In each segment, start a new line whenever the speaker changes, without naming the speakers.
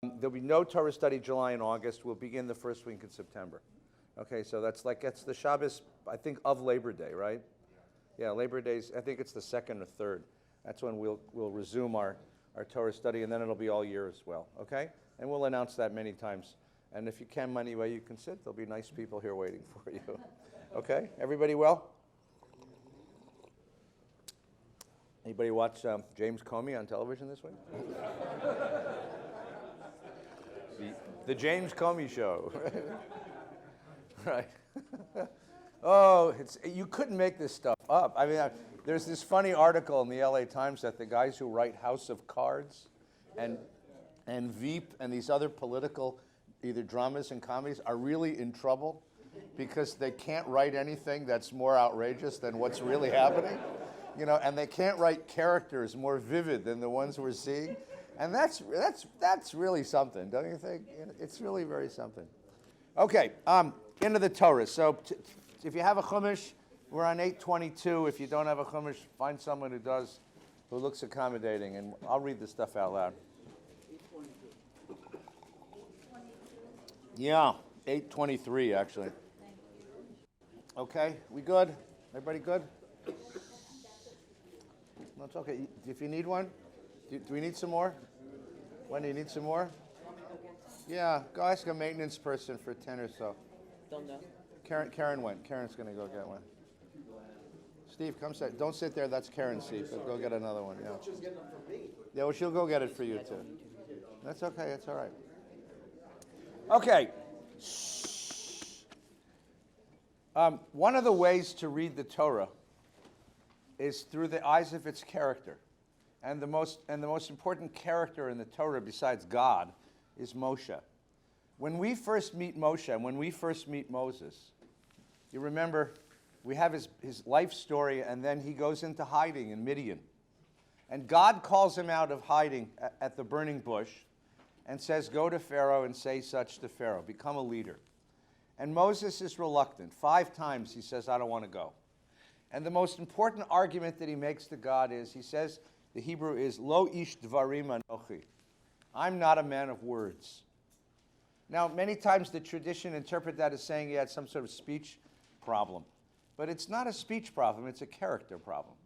There'll be no Torah study July and August. We'll begin the first week in September. Okay, so that's the Shabbos, I think, of Labor Day, right? Yeah, Labor Day's, I think it's the 2nd or 3rd. That's when we'll resume our Torah study, and then it'll be all year as well, okay? And we'll announce that many times. And if you can, anyway, you can sit. There'll be nice people here waiting for you. Okay, everybody well? Anybody watch James Comey on television this week? The James Comey Show. Right. Oh, you couldn't make this stuff up. I mean, there's this funny article in the LA Times that the guys who write House of Cards and Veep and these other political either dramas and comedies are really in trouble because they can't write anything that's more outrageous than what's really happening. You know, and they can't write characters more vivid than the ones we're seeing. And that's really something, don't you think? It's really very something. Okay, into the Torah. So if you have a Chumash, we're on 822. If you don't have a Chumash, find someone who does, who looks accommodating, and I'll read this stuff out loud. 822. Yeah, 823 actually. Okay, we good? Everybody good? No, it's okay. If you need one, do we need some more? When do you need some more? Yeah, go ask a maintenance person for 10 or so. Karen went. Karen's going to go get one. Steve, come sit. Don't sit there. That's Karen's seat, but go get another one. Yeah. Yeah, well, she'll go get it for you, too. That's okay. It's all right. Okay. One of the ways to read the Torah is through the eyes of its character. And the most important character in the Torah besides God is Moshe. When we first meet Moshe, and when we first meet Moses, you remember we have his life story, and then he goes into hiding in Midian. And God calls him out of hiding at the burning bush and says, go to Pharaoh and say such to Pharaoh, become a leader. And Moses is reluctant. 5 times he says, I don't want to go. And the most important argument that he makes to God is, he says, the Hebrew is, Lo ish dvarim anochi. I'm not a man of words. Now, many times the tradition interpret that as saying he had some sort of speech problem. But it's not a speech problem, it's a character problem.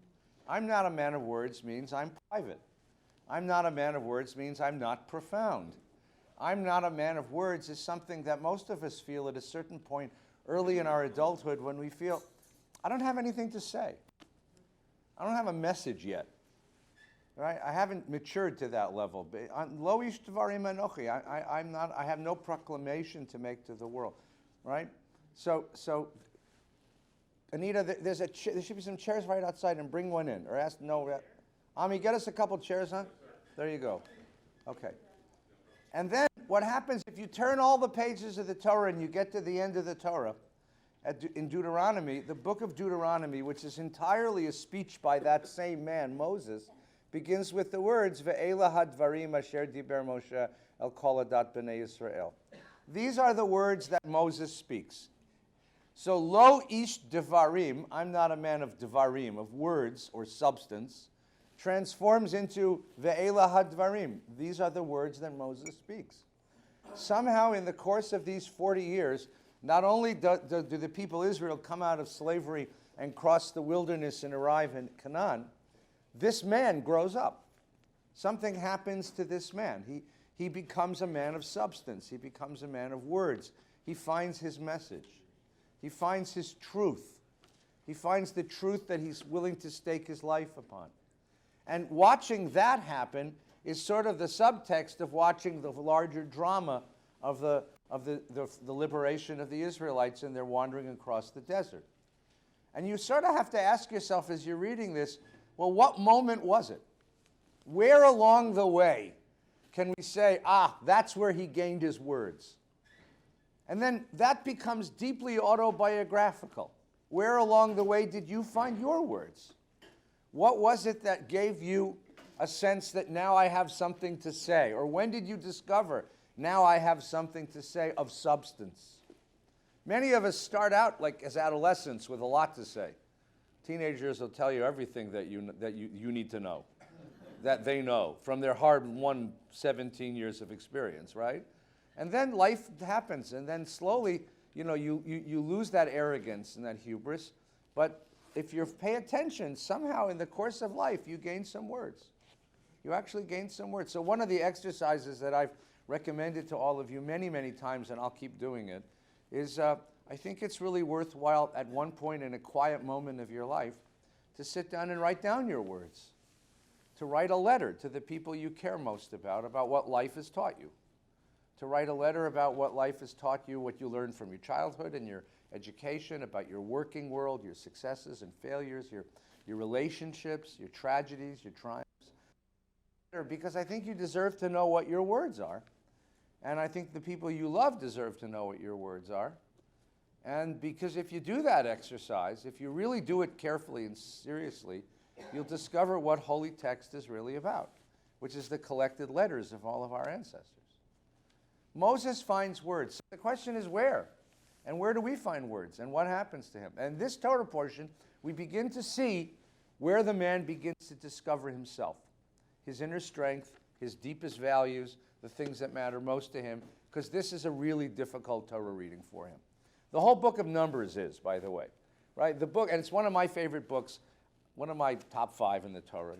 I'm not a man of words means I'm private. I'm not a man of words means I'm not profound. I'm not a man of words is something that most of us feel at a certain point early in our adulthood when we feel, I don't have anything to say. I don't have a message yet. Right? I haven't matured to that level. Lo ish dvarim anochi. I have no proclamation to make to the world. Right? So Anita, there should be some chairs right outside, and bring one in. Or ask, Ami, get us a couple chairs, huh? There you go. Okay. And then what happens if you turn all the pages of the Torah and you get to the end of the Torah, in Deuteronomy, the book of Deuteronomy, which is entirely a speech by that same man, Moses, begins with the words, Ve'ela hadvarim asher diber Moshe el kol adat b'nei Yisrael. These are the words that Moses speaks. So, lo ish devarim, I'm not a man of devarim, of words or substance, transforms into Ve'ela hadvarim. These are the words that Moses speaks. Somehow in the course of these 40 years, not only do the people of Israel come out of slavery and cross the wilderness and arrive in Canaan, this man grows up. Something happens to this man. He becomes a man of substance. He becomes a man of words. He finds his message. He finds his truth. He finds the truth that he's willing to stake his life upon. And watching that happen is sort of the subtext of watching the larger drama of the liberation of the Israelites and their wandering across the desert. And you sort of have to ask yourself as you're reading this, well, what moment was it? Where along the way can we say, that's where he gained his words? And then that becomes deeply autobiographical. Where along the way did you find your words? What was it that gave you a sense that now I have something to say? Or when did you discover, now I have something to say of substance? Many of us start out like as adolescents with a lot to say. Teenagers will tell you everything that you need to know. that they know from their hard-won 17 years of experience, right? And then life happens, and then slowly, you lose that arrogance and that hubris. But if you pay attention, somehow in the course of life, you gain some words. You actually gain some words. So one of the exercises that I've recommended to all of you many, many times, and I'll keep doing it, is I think it's really worthwhile at one point in a quiet moment of your life to sit down and write down your words, to write a letter to the people you care most about what life has taught you, to write a letter about what life has taught you, what you learned from your childhood and your education, about your working world, your successes and failures, your relationships, your tragedies, your triumphs. Because I think you deserve to know what your words are. And I think the people you love deserve to know what your words are. And because if you do that exercise, if you really do it carefully and seriously, you'll discover what holy text is really about, which is the collected letters of all of our ancestors. Moses finds words. The question is where? And where do we find words? And what happens to him? And this Torah portion, we begin to see where the man begins to discover himself, his inner strength, his deepest values, the things that matter most to him, because this is a really difficult Torah reading for him. The whole book of Numbers is, by the way, right? The book, and it's one of my favorite books, one of my top 5 in the Torah,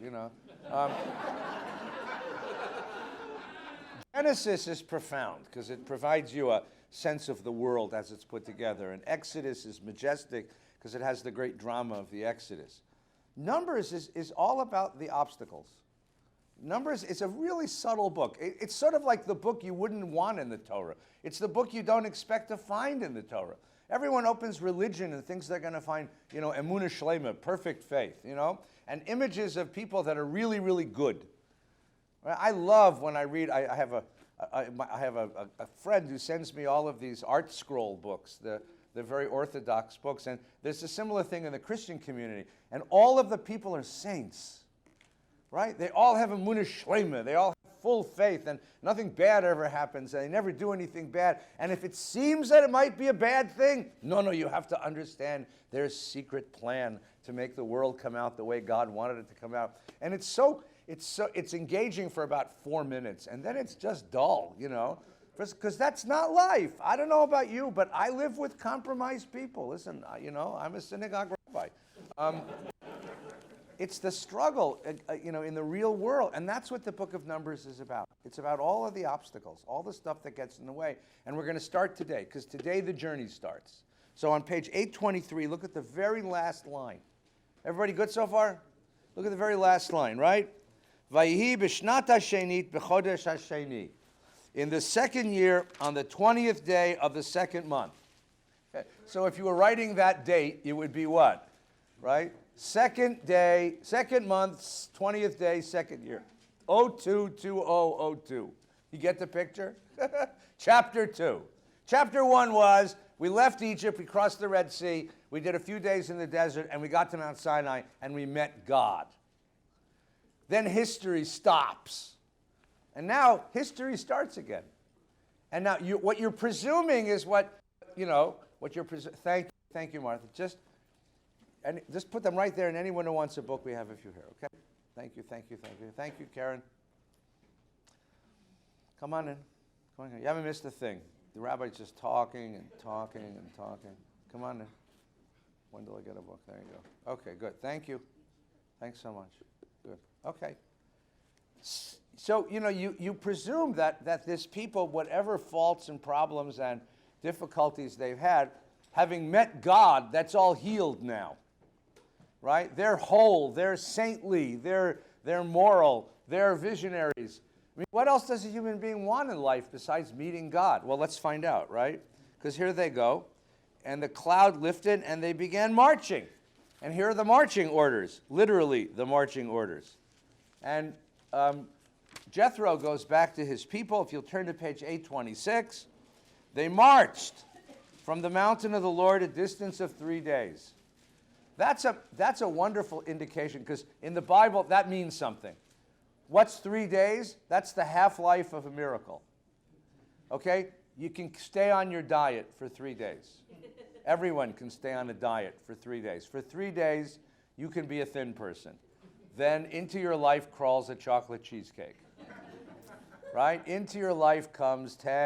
Genesis is profound because it provides you a sense of the world as it's put together. And Exodus is majestic because it has the great drama of the Exodus. Numbers is all about the obstacles. Numbers is a really subtle book. It's sort of like the book you wouldn't want in the Torah. It's the book you don't expect to find in the Torah. Everyone opens religion and thinks they're going to find, emunah shlema, perfect faith, and images of people that are really, really good. I love when I read. I have a friend who sends me all of these art scroll books, the very orthodox books, and there's a similar thing in the Christian community. And all of the people are saints, right? They all have emunah shlema. They all have full faith, and nothing bad ever happens. And they never do anything bad. And if it seems that it might be a bad thing, no, you have to understand there's a secret plan to make the world come out the way God wanted it to come out. And it's engaging for about 4 minutes, and then it's just dull, because that's not life. I don't know about you, but I live with compromised people. Listen, I'm a synagogue rabbi. It's the struggle, in the real world, and that's what the book of Numbers is about. It's about all of the obstacles, all the stuff that gets in the way, and we're going to start today, because today the journey starts. So on page 823, look at the very last line. Everybody good so far? Look at the very last line, right? Vayihi b'shnat hashenit b'chodesh hasheni. In the second year, on the 20th day of the second month. Okay. So if you were writing that date, it would be what? Right? Second day, second month, 20th day, second year. 022002. You get the picture? Chapter 2. Chapter 1 was, we left Egypt, we crossed the Red Sea, we did a few days in the desert, and we got to Mount Sinai, and we met God. Then history stops. And now history starts again. And now what you're presuming is what you're presuming. Thank you, Martha. Just put them right there, and anyone who wants a book, we have a few here, okay? Thank you. Thank you, Karen. Come on in. Come on in. You haven't missed a thing. The rabbi's just talking and talking and talking. Come on in. When do I get a book? There you go. Okay, good. Thank you. Thanks so much. Good. Okay. So, you presume that this people, whatever faults and problems and difficulties they've had, having met God, that's all healed now. Right? They're whole, they're saintly, they're moral, they're visionaries. I mean, what else does a human being want in life besides meeting God? Well, let's find out, right? Because here they go. And the cloud lifted, and they began marching. And here are the marching orders, literally the marching orders. And Jethro goes back to his people. If you'll turn to page 826, they marched from the mountain of the Lord a distance of 3 days. That's a wonderful indication, because in the Bible, that means something. What's 3 days? That's the half-life of a miracle. Okay? You can stay on your diet for 3 days. Everyone can stay on a diet for 3 days. For 3 days, you can be a thin person. then into your life crawls a chocolate cheesecake. Right? Into your life comes temptation.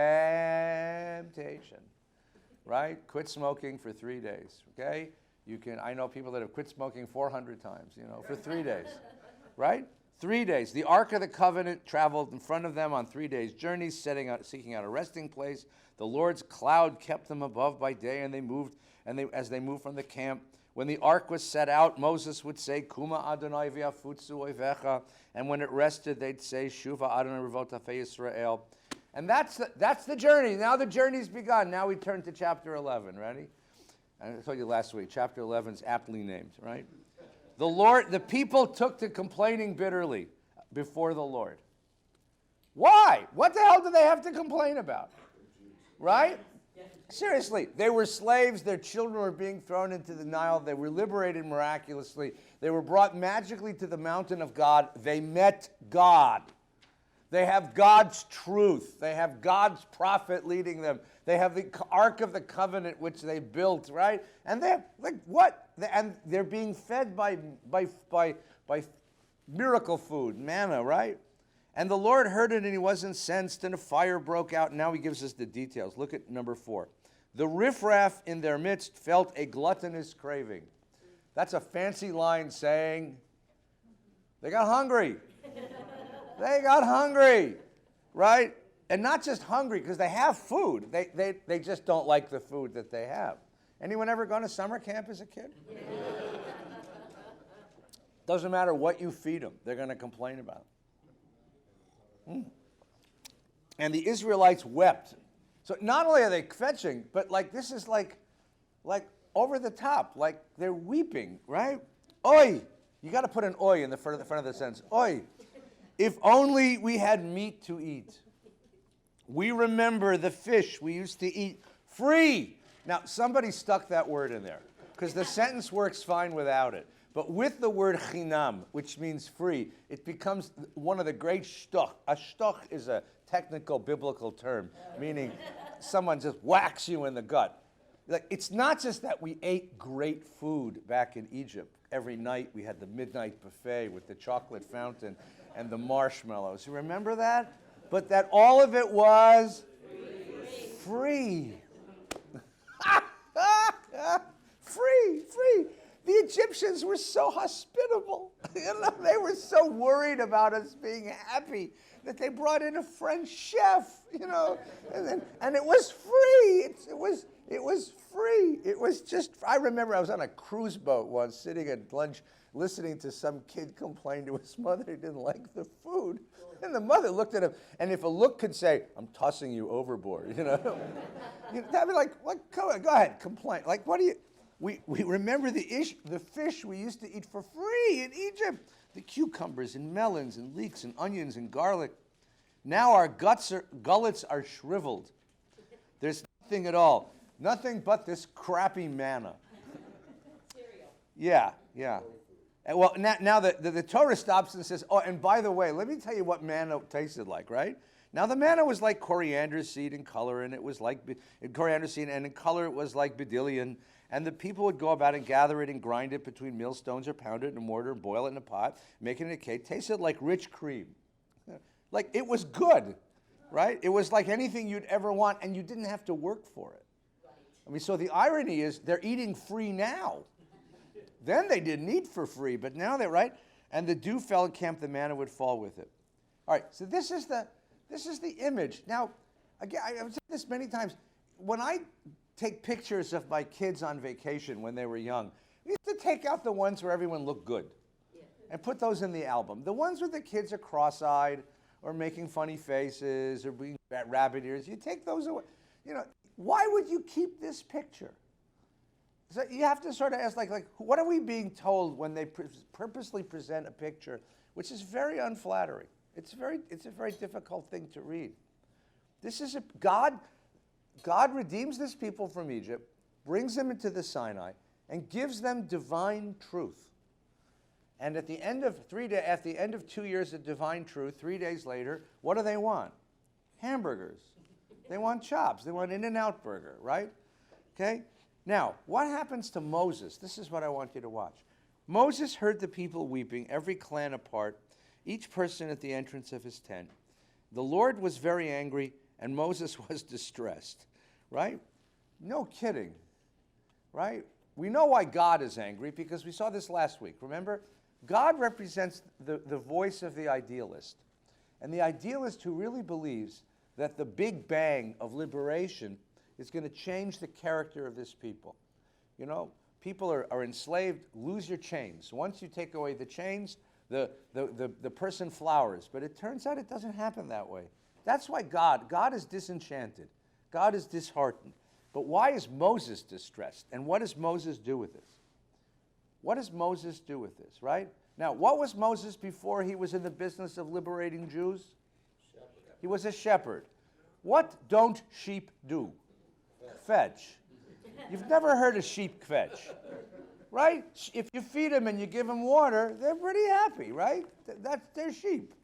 Right? Quit smoking for 3 days. Okay? I know people that have quit smoking 400 times, for 3 days. Right? 3 days. The Ark of the Covenant traveled in front of them on 3 days' journey, seeking out a resting place. The Lord's cloud kept them above by day, and as they moved from the camp. When the ark was set out, Moses would say, Kuma Adonai v'afutzu oivecha, and when it rested, they'd say, Shuva Adonai revot hafei Yisrael. And that's the journey. Now the journey's begun. Now we turn to chapter 11. Ready? I told you last week, chapter 11 is aptly named, right? The people took to complaining bitterly before the Lord. Why? What the hell do they have to complain about? Right? Seriously, they were slaves. Their children were being thrown into the Nile. They were liberated miraculously. They were brought magically to the mountain of God. They met God. They have God's truth. They have God's prophet leading them. They have the Ark of the Covenant, which they built, right? And they're like, what? And they're being fed by miracle food, manna, right? And the Lord heard it, and he was incensed, and a fire broke out. And now he gives us the details. Look at number 4. The riffraff in their midst felt a gluttonous craving. That's a fancy line saying they got hungry. They got hungry, right? And not just hungry because they have food. They just don't like the food that they have. Anyone ever gone to summer camp as a kid? Doesn't matter what you feed them. They're going to complain about it. And the Israelites wept. So not only are they fetching, but this is like over the top, like they're weeping, right? Oi! You got to put an oi in the front of the sentence. Oi! If only we had meat to eat. We remember the fish we used to eat free. Now somebody stuck that word in there because the sentence works fine without it. But with the word chinam, which means free, it becomes one of the great shtoch. A shtoch is a technical biblical term, meaning someone just whacks you in the gut. It's not just that we ate great food back in Egypt. Every night we had the midnight buffet with the chocolate fountain and the marshmallows. You remember that? But that all of it was free. Free. The Egyptians were so hospitable. They were so worried about us being happy that they brought in a French chef, and it was free. It was free. It was just, I remember I was on a cruise boat once sitting at lunch listening to some kid complain to his mother he didn't like the food. And the mother looked at him, and if a look could say, I'm tossing you overboard, I'd be like, what? Go ahead, complain. Like, what do you... We remember the fish we used to eat for free in Egypt. The cucumbers and melons and leeks and onions and garlic. Now our gullets are shriveled. There's nothing at all. Nothing but this crappy manna. Yeah. And well, now the Torah stops and says, oh, and by the way, let me tell you what manna tasted like, right? Now the manna was like coriander seed in color, and it was like coriander seed, and in color it was like bdellium. And the people would go about and gather it and grind it between millstones or pound it in a mortar and boil it in a pot, making it a cake. Tasted like rich cream. Like it was good, right? It was like anything you'd ever want, and you didn't have to work for it. I mean, so the irony is they're eating free now. Then they didn't eat for free, but now they're, right? And the dew fell in camp, the manna would fall with it. All right, so this is the image. Now, again, I've said this many times. When I take pictures of my kids on vacation when they were young, we used to take out the ones where everyone looked good and put those in the album. The ones where the kids are cross-eyed or making funny faces or being rabbit ears, you take those away. Why would you keep this picture? So you have to sort of ask, like what are we being told when they purposely present a picture, which is very unflattering? It's a very difficult thing to read. This is God redeems this people from Egypt, brings them into the Sinai, and gives them divine truth. And at the end of 2 years of divine truth, 3 days later, what do they want? Hamburgers. They want chops. They want In-N-Out burger, right? Okay? Now, what happens to Moses? This is what I want you to watch. Moses heard the people weeping, every clan apart, each person at the entrance of his tent. The Lord was very angry, and Moses was distressed. Right? No kidding. Right? We know why God is angry because we saw this last week. Remember? God represents the voice of the idealist. And the idealist who really believes that the big bang of liberation is going to change the character of this people. You know, people are enslaved, lose your chains. Once you take away the chains, the person flowers. But it turns out it doesn't happen that way. That's why God is disenchanted. God is disheartened. But why is Moses distressed? And what does Moses do with this? What does Moses do with this, right? Now, what was Moses before he was in the business of liberating Jews? Shepherd. He was a shepherd. What don't sheep do? Fetch. You've never heard a sheep fetch, right? If you feed them and you give them water, they're pretty happy, right? That's their sheep,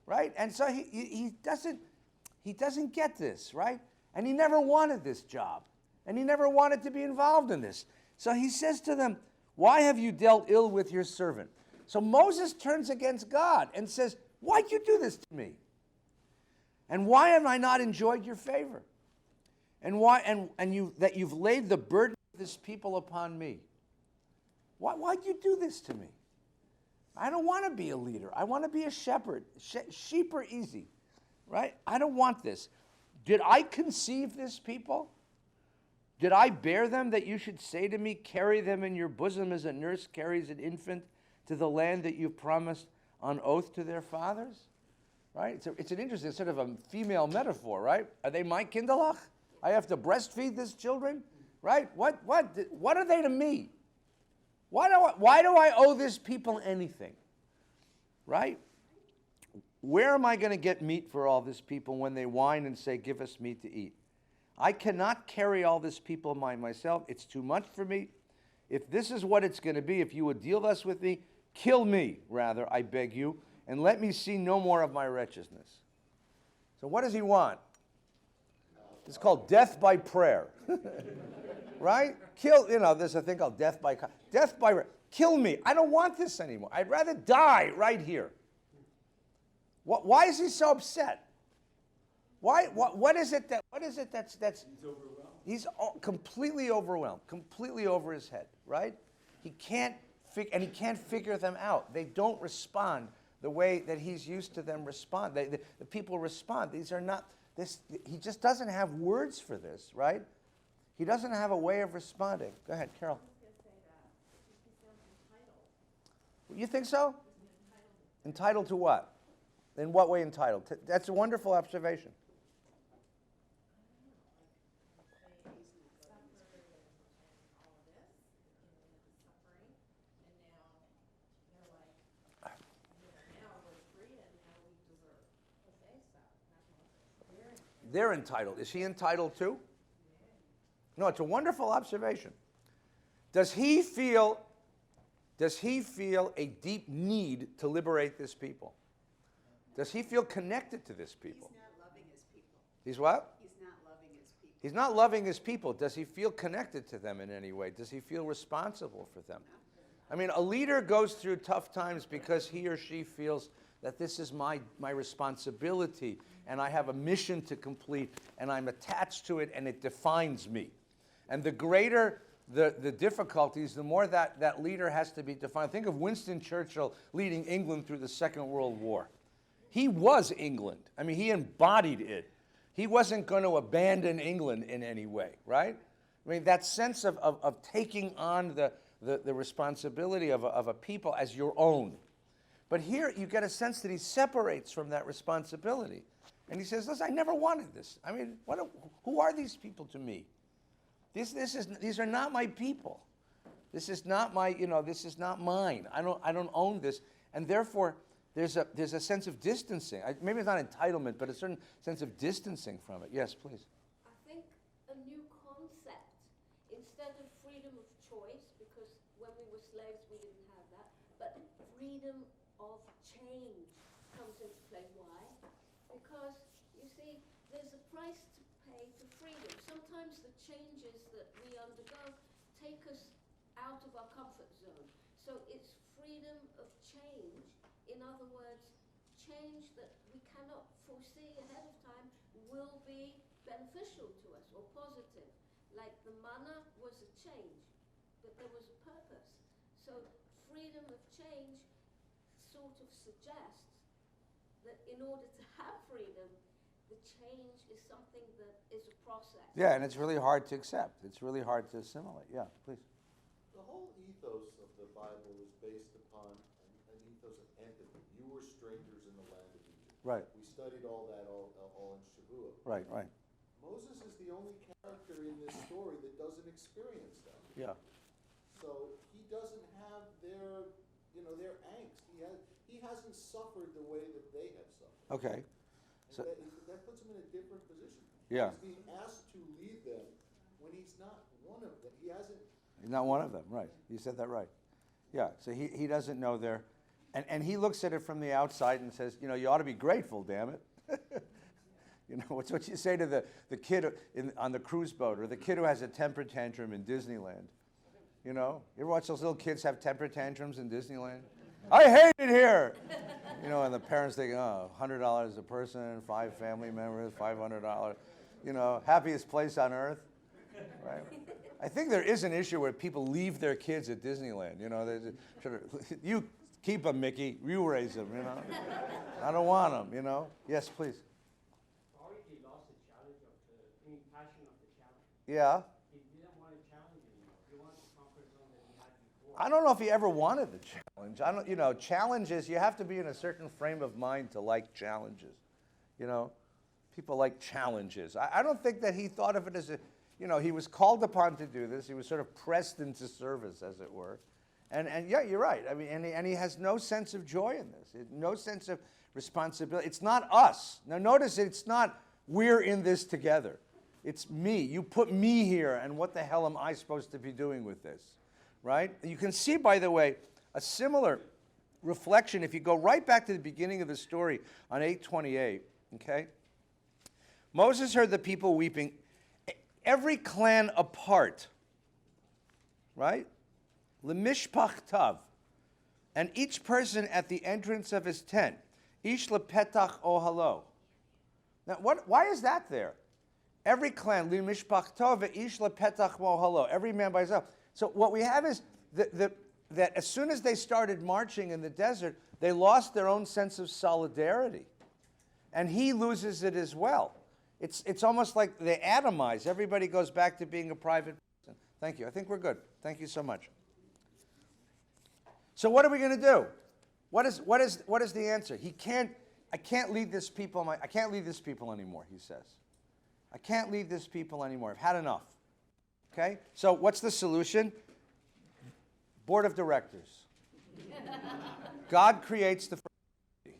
right? And so he doesn't get this, right? And he never wanted this job, and he never wanted to be involved in this. So he says to them, why have you dealt ill with your servant? So Moses turns against God and says, why'd you do this to me? And why have I not enjoyed your favor? And why that you've laid the burden of this people upon me? Why'd you do this to me? I don't want to be a leader. I want to be a shepherd. Sheep are easy, right? I don't want this. Did I conceive this people? Did I bear them that you should say to me, carry them in your bosom as a nurse carries an infant to the land that you've promised on oath to their fathers? Right? It's an interesting sort of a female metaphor, right? Are they my kinderlach? I have to breastfeed these children? Right? What are they to me? Why do I owe this people anything? Right? Where am I going to get meat for all this people when they whine and say, give us meat to eat? I cannot carry all this people by myself. It's too much for me. If this is what it's going to be, if you would deal thus with me, kill me, rather, I beg you, and let me see no more of my wretchedness. So what does he want? It's called death by prayer. Right? There's a thing called death by kill me. I don't want this anymore. I'd rather die right here. Why is he so upset? What is it that's he's completely overwhelmed, completely over his head, right? He can't figure them out. They don't respond the way that he's used to them respond. The people respond. These are not this. He just doesn't have words for this, right? He doesn't have a way of responding. Go ahead, Carol. You think so? Entitled to what? In what way entitled? That's a wonderful observation. They're entitled. Is he entitled too? No, it's a wonderful observation. Does he feel a deep need to liberate this people? Does he feel connected to this people?
He's not loving his people.
He's what?
He's not loving his people.
He's not loving his people. Does he feel connected to them in any way? Does he feel responsible for them? I mean, a leader goes through tough times because he or she feels that this is my responsibility and I have a mission to complete and I'm attached to it and it defines me. And the greater the difficulties, the more that leader has to be defined. Think of Winston Churchill leading England through the Second World War. He was England. I mean, he embodied it. He wasn't going to abandon England in any way, right? I mean, that sense of taking on the responsibility of a people as your own. But here you get a sense that he separates from that responsibility. And he says, listen, I never wanted this. I mean, who are these people to me? These are not my people. This is not this is not mine. I don't own this. And therefore, there's a sense of distancing. Maybe it's not entitlement, but a certain sense of distancing from it. Yes, please.
I think a new concept, instead of freedom of choice, because when we were slaves we didn't have that, but freedom of change comes into play. Why? Because, you see, there's a price to pay for freedom. Sometimes the changes that we undergo take us out of our comfort zone. So So it's freedom of change. In other words, change that we cannot foresee ahead of time will be beneficial to us or positive. Like the manna was a change, but there was a purpose. So freedom of change sort of suggests that in order to have freedom, the change is something that is a process.
Yeah, and it's really hard to accept. It's really hard to assimilate. Yeah, please.
The whole ethos of the Bible is based upon an ethos of empathy. You were strangers in the land of Egypt.
Right.
We studied all that all in Shavuot.
Right, right.
Moses is the only character in this story that doesn't experience that.
Yeah.
So he doesn't have their angst. He hasn't suffered the way that they have suffered.
Okay.
And
So-
that puts him in a different position.
Yeah.
He's being asked to lead them when he's not one of them. He hasn't.
He's not one of them, right. You said that right. Yeah, so he doesn't know their, and he looks at it from the outside and says, you ought to be grateful, damn it. It's what you say to the kid on the cruise boat or the kid who has a temper tantrum in Disneyland. You ever watch those little kids have temper tantrums in Disneyland? I hate it here! And the parents think, oh, $100 a person, 5 family members, $500, happiest place on earth, right? I think there is an issue where people leave their kids at Disneyland. You keep them, Mickey. You raise them. I don't want them. Yes, please.
Already lost the challenge of the passion of the challenge.
Yeah.
He didn't want to challenge anymore. He wanted to conquer something that he had before.
I don't know if he ever wanted the challenge. Challenges. You have to be in a certain frame of mind to like challenges. People like challenges. I don't think that he thought of it as a. He was called upon to do this. He was sort of pressed into service, as it were. And yeah, you're right. I mean, and he has no sense of joy in this, no sense of responsibility. It's not us. Now, notice it's not we're in this together. It's me. You put me here, and what the hell am I supposed to be doing with this, right? You can see, by the way, a similar reflection if you go right back to the beginning of the story on 8:28, okay? Moses heard the people weeping. Every clan apart, right? Lemishpach tav, and each person at the entrance of his tent, ish lepetach ohalo. Now, why is that there? Every clan, lemishpach tav, ish lepetach ohalo. Every man by himself. So what we have is that as soon as they started marching in the desert, they lost their own sense of solidarity, and he loses it as well. It's almost like they atomize. Everybody goes back to being a private person. Thank you. I think we're good. Thank you so much. So what are we going to do? What is the answer? I can't lead this people. I can't lead this people anymore, he says. I can't lead this people anymore. I've had enough. Okay? So what's the solution? Board of directors. God creates the first,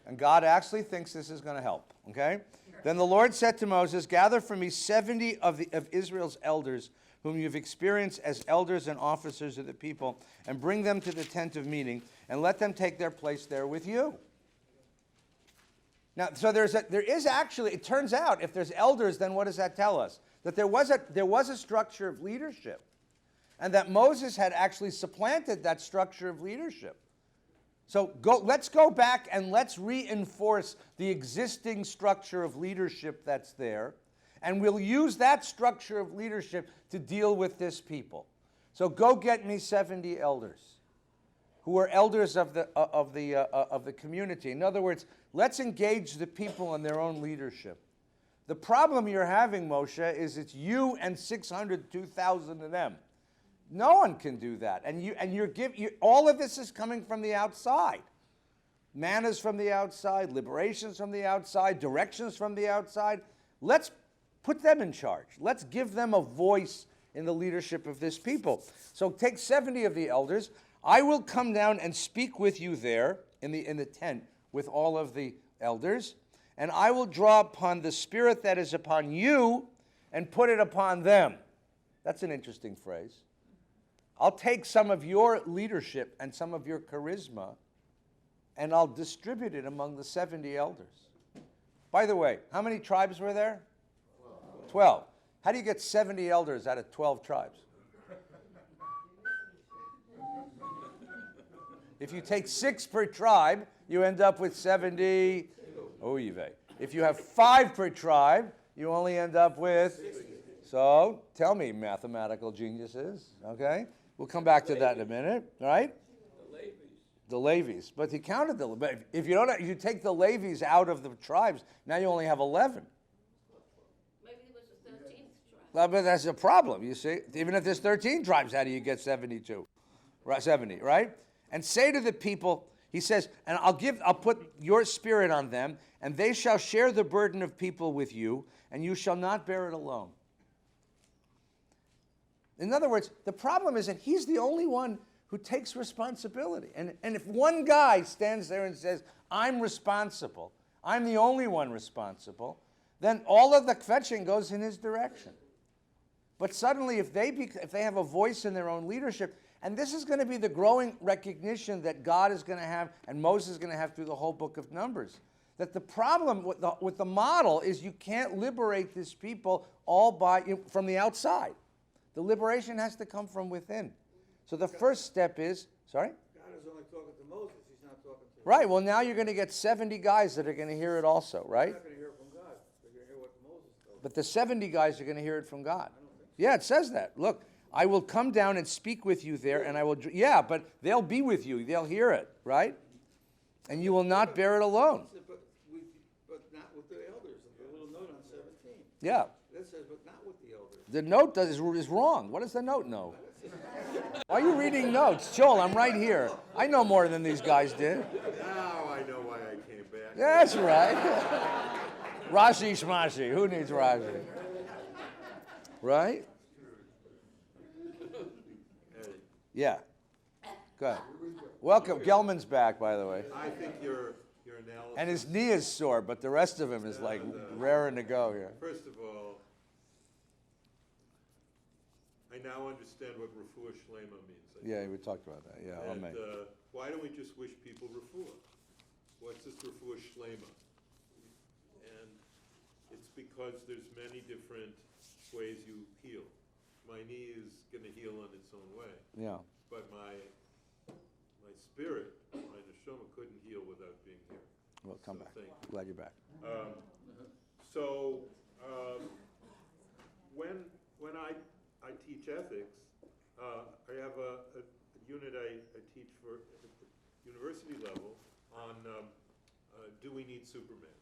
and God actually thinks this is going to help. Okay? Then the Lord said to Moses, gather for me 70 of Israel's elders, whom you've experienced as elders and officers of the people, and bring them to the tent of meeting, and let them take their place there with you. Now, so there is actually, it turns out, if there's elders, then what does that tell us? That there was a structure of leadership, and that Moses had actually supplanted that structure of leadership. So let's go back and let's reinforce the existing structure of leadership that's there, and we'll use that structure of leadership to deal with this people. So go get me 70 elders who are elders of the community. In other words, let's engage the people in their own leadership. The problem you're having, Moshe, is it's you and 2,000 of them. No one can do that, and all of this is coming from the outside. Manna's from the outside, liberations from the outside, directions from the outside. Let's put them in charge. Let's give them a voice in the leadership of this people. So take 70 of the elders. I will come down and speak with you there in the tent with all of the elders, and I will draw upon the spirit that is upon you and put it upon them. That's an interesting phrase. I'll take some of your leadership and some of your charisma, and I'll distribute it among the 70 elders. By the way, how many tribes were there? 12. How do you get 70 elders out of 12 tribes? If you take 6 per tribe, you end up with 70. Oy vey. If you have 5 per tribe, you only end up with. So tell me, mathematical geniuses. Okay, we'll come back to that in a minute. All right. The Levies. But he counted the. But if you don't, if you take the Levies out of the tribes, now you only have 11.
Maybe there was a 13th tribe.
But that's a problem, you see. Even if there's 13 tribes, how do you get 72? Right, 70, right? And say to the people, he says, and I'll put your spirit on them, and they shall share the burden of people with you, and you shall not bear it alone. In other words, the problem is that he's the only one who takes responsibility. And if one guy stands there and says, I'm responsible, I'm the only one responsible, then all of the kvetching goes in his direction. But suddenly, if they have a voice in their own leadership, and this is going to be the growing recognition that God is going to have, and Moses is going to have through the whole book of Numbers, that the problem with the model is you can't liberate this people all from the outside. The liberation has to come from within. So the first step is, sorry?
God is only talking to Moses, he's not talking to.
Right, well now you're going to get 70 guys that are going to hear it also, right?
They're not going to hear it from God, they're going to hear what Moses told.
But the 70 guys are going to hear it from God. Yeah, it says that. Look, I will come down and speak with you there, and I will, yeah, but they'll be with you. They'll hear it, right? And you will not bear it alone.
But not with the elders, the little note on 17.
Yeah.
That says, but not with the elders.
The note is wrong. What does the note know? Why are you reading notes? Joel, I'm right here. I know more than these guys did.
Now I know why I came back.
That's right. Rashi Shmashi. Who needs Rashi? Right? Yeah. Go ahead. Welcome. Gelman's back, by the way.
I think your analysis.
And his knee is sore, but the rest of him is like raring to go here.
First of all, I now understand what refuah shlema means.
Yeah, we talked about that. Yeah,
And
amen.
why don't we just wish people refuah? What's this refuah shlema? And it's because there's many different ways you heal. My knee is going to heal on its own way.
Yeah.
But my spirit, my neshama, couldn't heal without being here.
Well, come
So
back.
thank you.
Glad you're back.
So when I teach ethics, I have a unit I teach for at the university level on do we need Superman,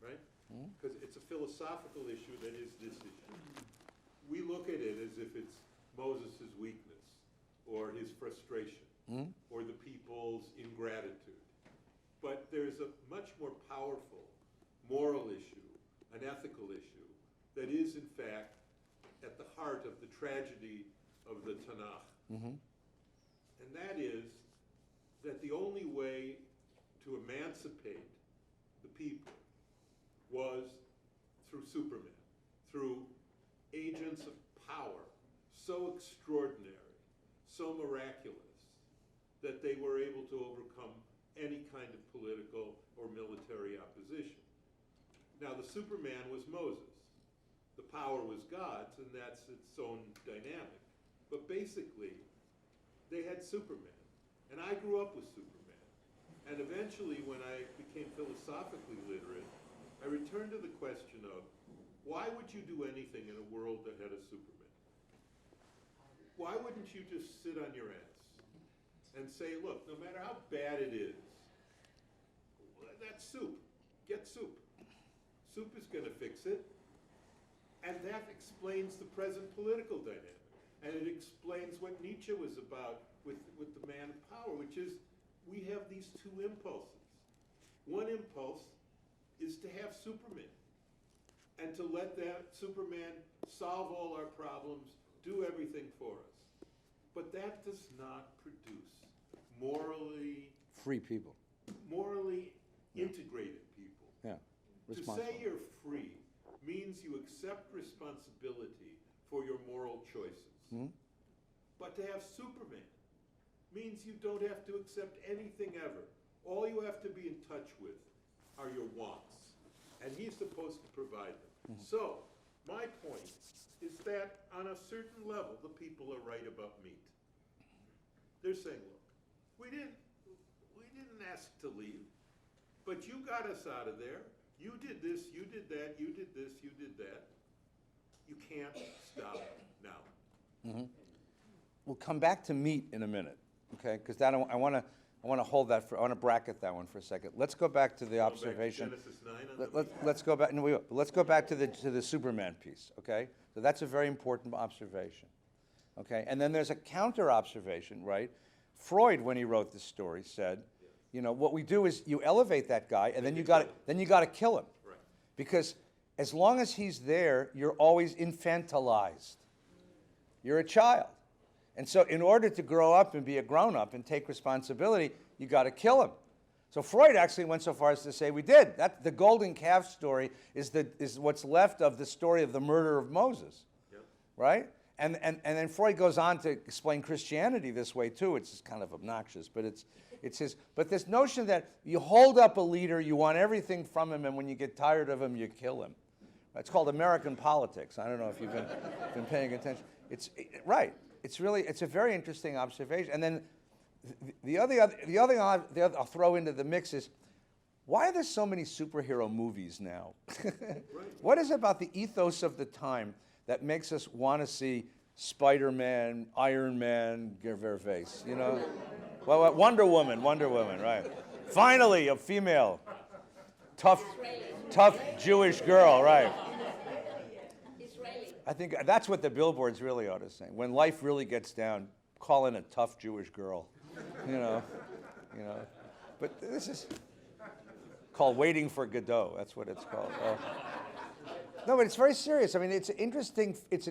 right? Because it's a philosophical issue that is this issue. We look at it as if it's Moses' weakness or his frustration or the people's ingratitude. But there's a much more powerful moral issue, an ethical issue, that is in fact at the heart of the tragedy of the Tanakh. And that is that the only way to emancipate the people was through Superman, through agents of power so extraordinary, so miraculous, that they were able to overcome any kind of political or military opposition. Now, the Superman was Moses. The power was God's, and that's its own dynamic. But basically, they had Superman. And I grew up with Superman. And eventually, when I became philosophically literate, I returned to the question of, why would you do anything in a world that had a Superman? Why wouldn't you just sit on your ass and say, look, no matter how bad it is, that's soup. Get soup. Soup is going to fix it. And that explains the present political dynamic. And it explains what Nietzsche was about with the man of power, which is we have these two impulses. One impulse is to have Superman and to let that Superman solve all our problems, do everything for us. But that does not produce morally integrated people.
Yeah.
To say you're free means you accept responsibility for your moral choices. But to have Superman means you don't have to accept anything ever. All you have to be in touch with are your wants. And he's supposed to provide them. So, my point is that on a certain level, the people are right about meat. They're saying, look, we didn't ask to leave, but you got us out of there. You did this, you did that, you did this, you did that. You can't stop now.
Mm-hmm. We'll come back to meat in a minute, okay? Because I want to hold that for. I want to bracket that one for a second. Let's go back to the observation.
Genesis 9 on the
Let's go back. No, we will. Let's go back to the Superman piece, okay? So that's a very important observation, okay? And then there's a counter observation, right? Freud, when he wrote this story, said, you know, what we do is you elevate that guy, and then you got to kill him,
Right.
because as long as he's there, you're always infantilized. You're a child. And so in order to grow up and be a grown-up and take responsibility, you got to kill him. So Freud actually went so far as to say we did. That the golden calf story is what's left of the story of the murder of Moses,
Yep.
right? And then Freud goes on to explain Christianity this way too. It's kind of obnoxious, but it's his. But this notion that you hold up a leader, you want everything from him, and when you get tired of him, you kill him. It's called American politics. I don't know if you've been paying attention. Right. It's a very interesting observation. And then the other I'll throw into the mix is, why are there so many superhero movies now? What is it about the ethos of the time that makes us want to see Spider-Man, Iron Man, Gervais, you know? Well, Wonder Woman, right. Finally, a female, tough Jewish girl, right.
Israeli.
I think that's what the billboards really ought to say. When life really gets down, call in a tough Jewish girl, you know. But this is called Waiting for Godot. That's what it's called. No, but it's very serious. I mean, it's an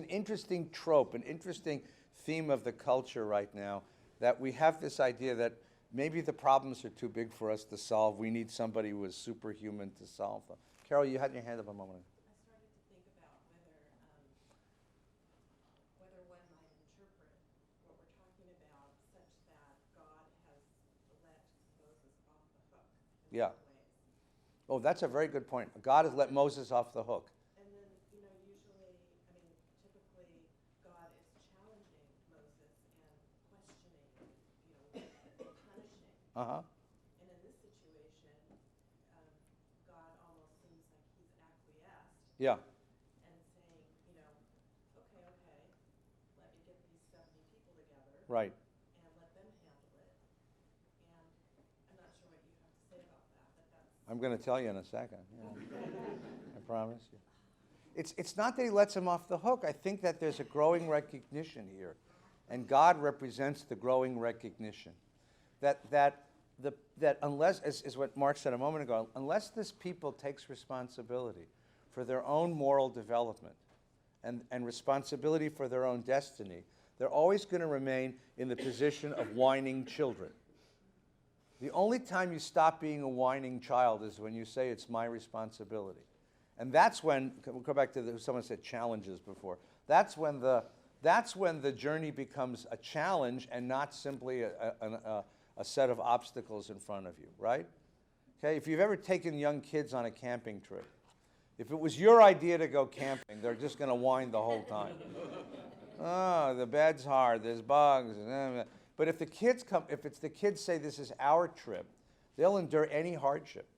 interesting trope, an interesting theme of the culture right now, that we have this idea that maybe the problems are too big for us to solve. We need somebody who is superhuman to solve them. Carol, you had your hand up a moment ago.
I started to think about whether one might interpret what we're talking about such that God has let Moses off the hook. in
Yeah.
some ways.
Oh, that's a very good point. God has let Moses off the hook.
And then, usually, typically, God is challenging Moses and questioning, punishing.
Uh-huh.
And in this situation, God almost seems like he's acquiesced
Yeah.
and saying, okay, let me get these 70 people together
Right.
and let them handle it. And I'm not sure what you have to say about that, but that's...
I'm going to tell you in a second. Yeah. I promise you. It's not that he lets him off the hook. I think that there's a growing recognition here, and God represents the growing recognition that unless, as what Mark said a moment ago, unless this people takes responsibility for their own moral development and responsibility for their own destiny, they're always going to remain in the position of whining children. The only time you stop being a whining child is when you say it's my responsibility. And that's when, we'll go back to someone said challenges before, that's when the journey becomes a challenge and not simply a set of obstacles in front of you, right? Okay, if you've ever taken young kids on a camping trip, if it was your idea to go camping, they're just going to whine the whole time. Oh, the bed's hard, there's bugs. But if it's the kids say this is our trip, they'll endure any hardship,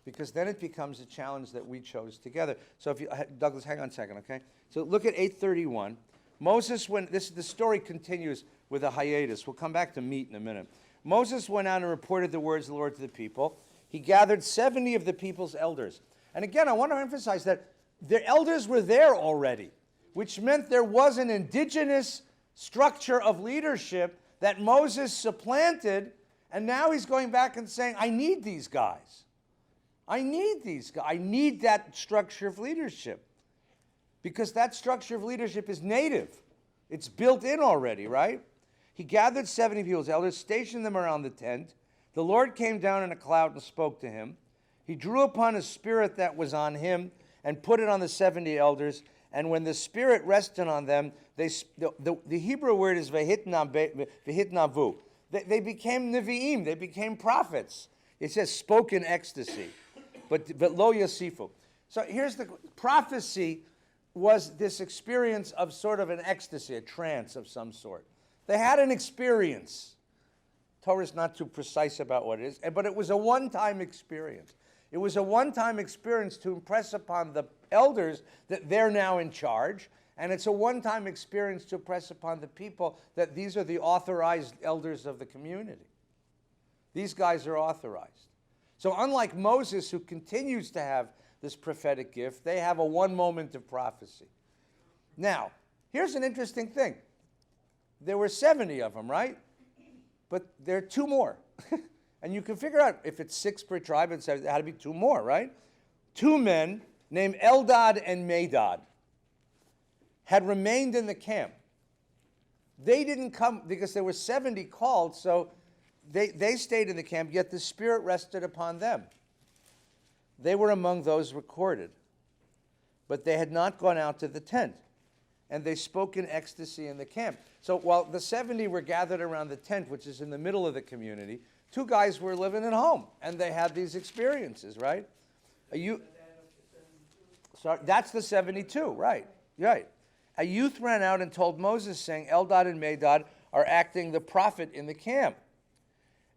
because then it becomes a challenge that we chose together. So if you, Douglas, hang on a second, okay? So look at 8:31. Moses, the story continues with a hiatus. We'll come back to meat in a minute. Moses went out and reported the words of the Lord to the people. He gathered 70 of the people's elders. And again, I want to emphasize that the elders were there already, which meant there was an indigenous structure of leadership that Moses supplanted, and now he's going back and saying, I need these guys. I need these guys. I need that structure of leadership, because that structure of leadership is native. It's built in already, right? He gathered 70 people's elders, stationed them around the tent. The Lord came down in a cloud and spoke to him. He drew upon a spirit that was on him and put it on the 70 elders. And when the Spirit rested on them, the Hebrew word is vehitnavu. They became nevi'im. They became prophets. It says spoke in ecstasy, but lo yasifu. So here's the prophecy was this experience of sort of an ecstasy, a trance of some sort. They had an experience. Torah is not too precise about what it is, but it was a one-time experience. It was a one-time experience to impress upon the elders that they're now in charge, and it's a one-time experience to impress upon the people that these are the authorized elders of the community. These guys are authorized. So unlike Moses, who continues to have this prophetic gift, they have a one moment of prophecy. Now, here's an interesting thing. There were 70 of them, right? But there are 2 more. And you can figure out, if it's 6 per tribe, it had to be 2 more, right? 2 men named Eldad and Medad had remained in the camp. They didn't come because there were 70 called, so they stayed in the camp, yet the Spirit rested upon them. They were among those recorded, but they had not gone out to the tent, and they spoke in ecstasy in the camp. So while the 70 were gathered around the tent, which is in the middle of the community, 2 guys were living at home, and they had these experiences, right? Sorry, that's the 72, right, right. A youth ran out and told Moses, saying, Eldad and Medad are acting the prophet in the camp.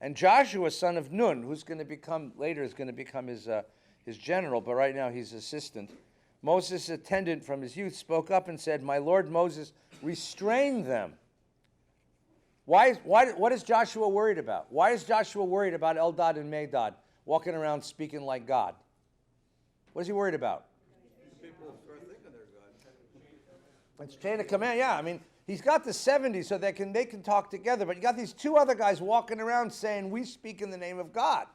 And Joshua, son of Nun, who's going to become, later is going to become his general, but right now he's assistant, Moses' attendant from his youth, spoke up and said, my lord Moses, restrain them. What is Joshua worried about? Why is Joshua worried about Eldad and Medad walking around speaking like God? What is he worried about?
People start thinking they're God.
It's chain of command, yeah. I mean, he's got the 70 so they can talk together, but you got these 2 other guys walking around saying, we speak in the name of God.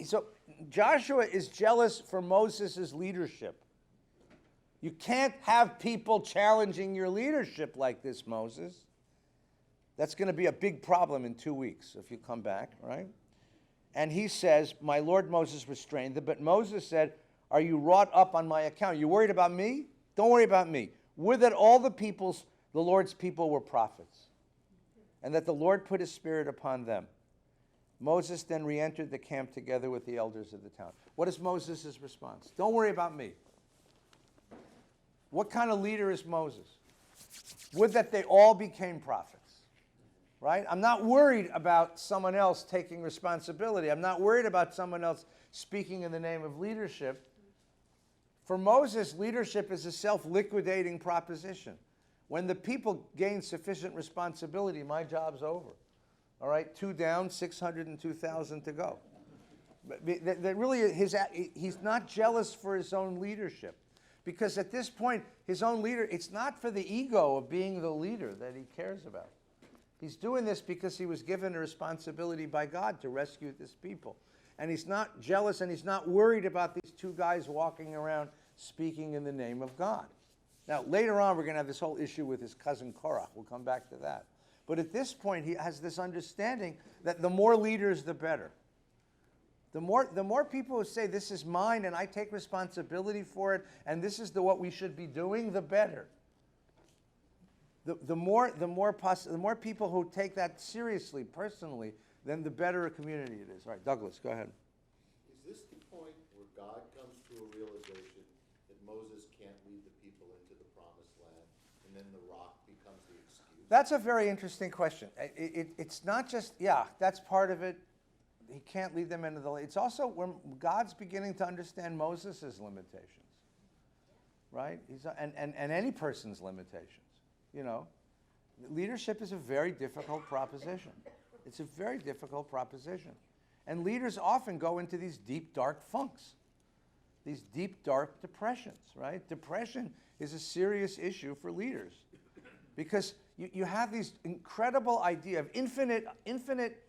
So Joshua is jealous for Moses' leadership. You can't have people challenging your leadership like this, Moses. That's going to be a big problem in 2 weeks if you come back, right? And he says, my Lord Moses restrained them, but Moses said, are you wrought up on my account? You worried about me? Don't worry about me. Would that all the Lord's people were prophets, and that the Lord put his Spirit upon them. Moses then re-entered the camp together with the elders of the town. What is Moses' response? Don't worry about me. What kind of leader is Moses? Would that they all became prophets, right? I'm not worried about someone else taking responsibility. I'm not worried about someone else speaking in the name of leadership. For Moses, leadership is a self-liquidating proposition. When the people gain sufficient responsibility, my job's over. All right, 2 down, 602,000 to go. That really, he's not jealous for his own leadership. Because at this point, his own leader, it's not for the ego of being the leader that he cares about. He's doing this because he was given a responsibility by God to rescue this people. And he's not jealous and he's not worried about these 2 guys walking around speaking in the name of God. Now, later on, we're going to have this whole issue with his cousin Korah. We'll come back to that. But at this point, he has this understanding that the more leaders, the better. The more people who say, this is mine and I take responsibility for it and this is what we should be doing, the better. The more people who take that seriously, personally, then the better a community it is. All right, Douglas, go ahead.
Is this the point where God comes to a realization that Moses can't lead the people into the promised land, and then the rock becomes the excuse?
That's a very interesting question. It's not just, yeah, that's part of it. He can't lead them into the land. It's also when God's beginning to understand Moses' limitations, right? And any person's limitations, you know. Leadership is a very difficult proposition. It's a very difficult proposition. And leaders often go into these deep, dark funks, these deep, dark depressions, right? Depression is a serious issue for leaders because you have these incredible idea of infinite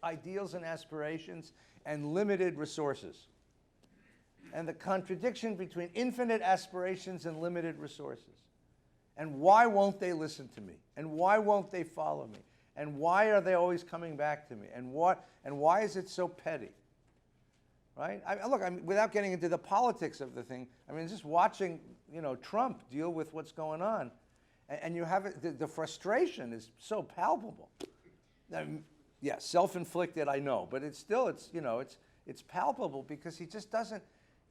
ideals and aspirations and limited resources. And the contradiction between infinite aspirations and limited resources. And why won't they listen to me? And why won't they follow me? And why are they always coming back to me? And why is it so petty? Right? Without getting into the politics of the thing, just watching, Trump deal with what's going on. And you have it, the frustration is so palpable. Yeah, self-inflicted, I know, but it's still, it's palpable because he just doesn't,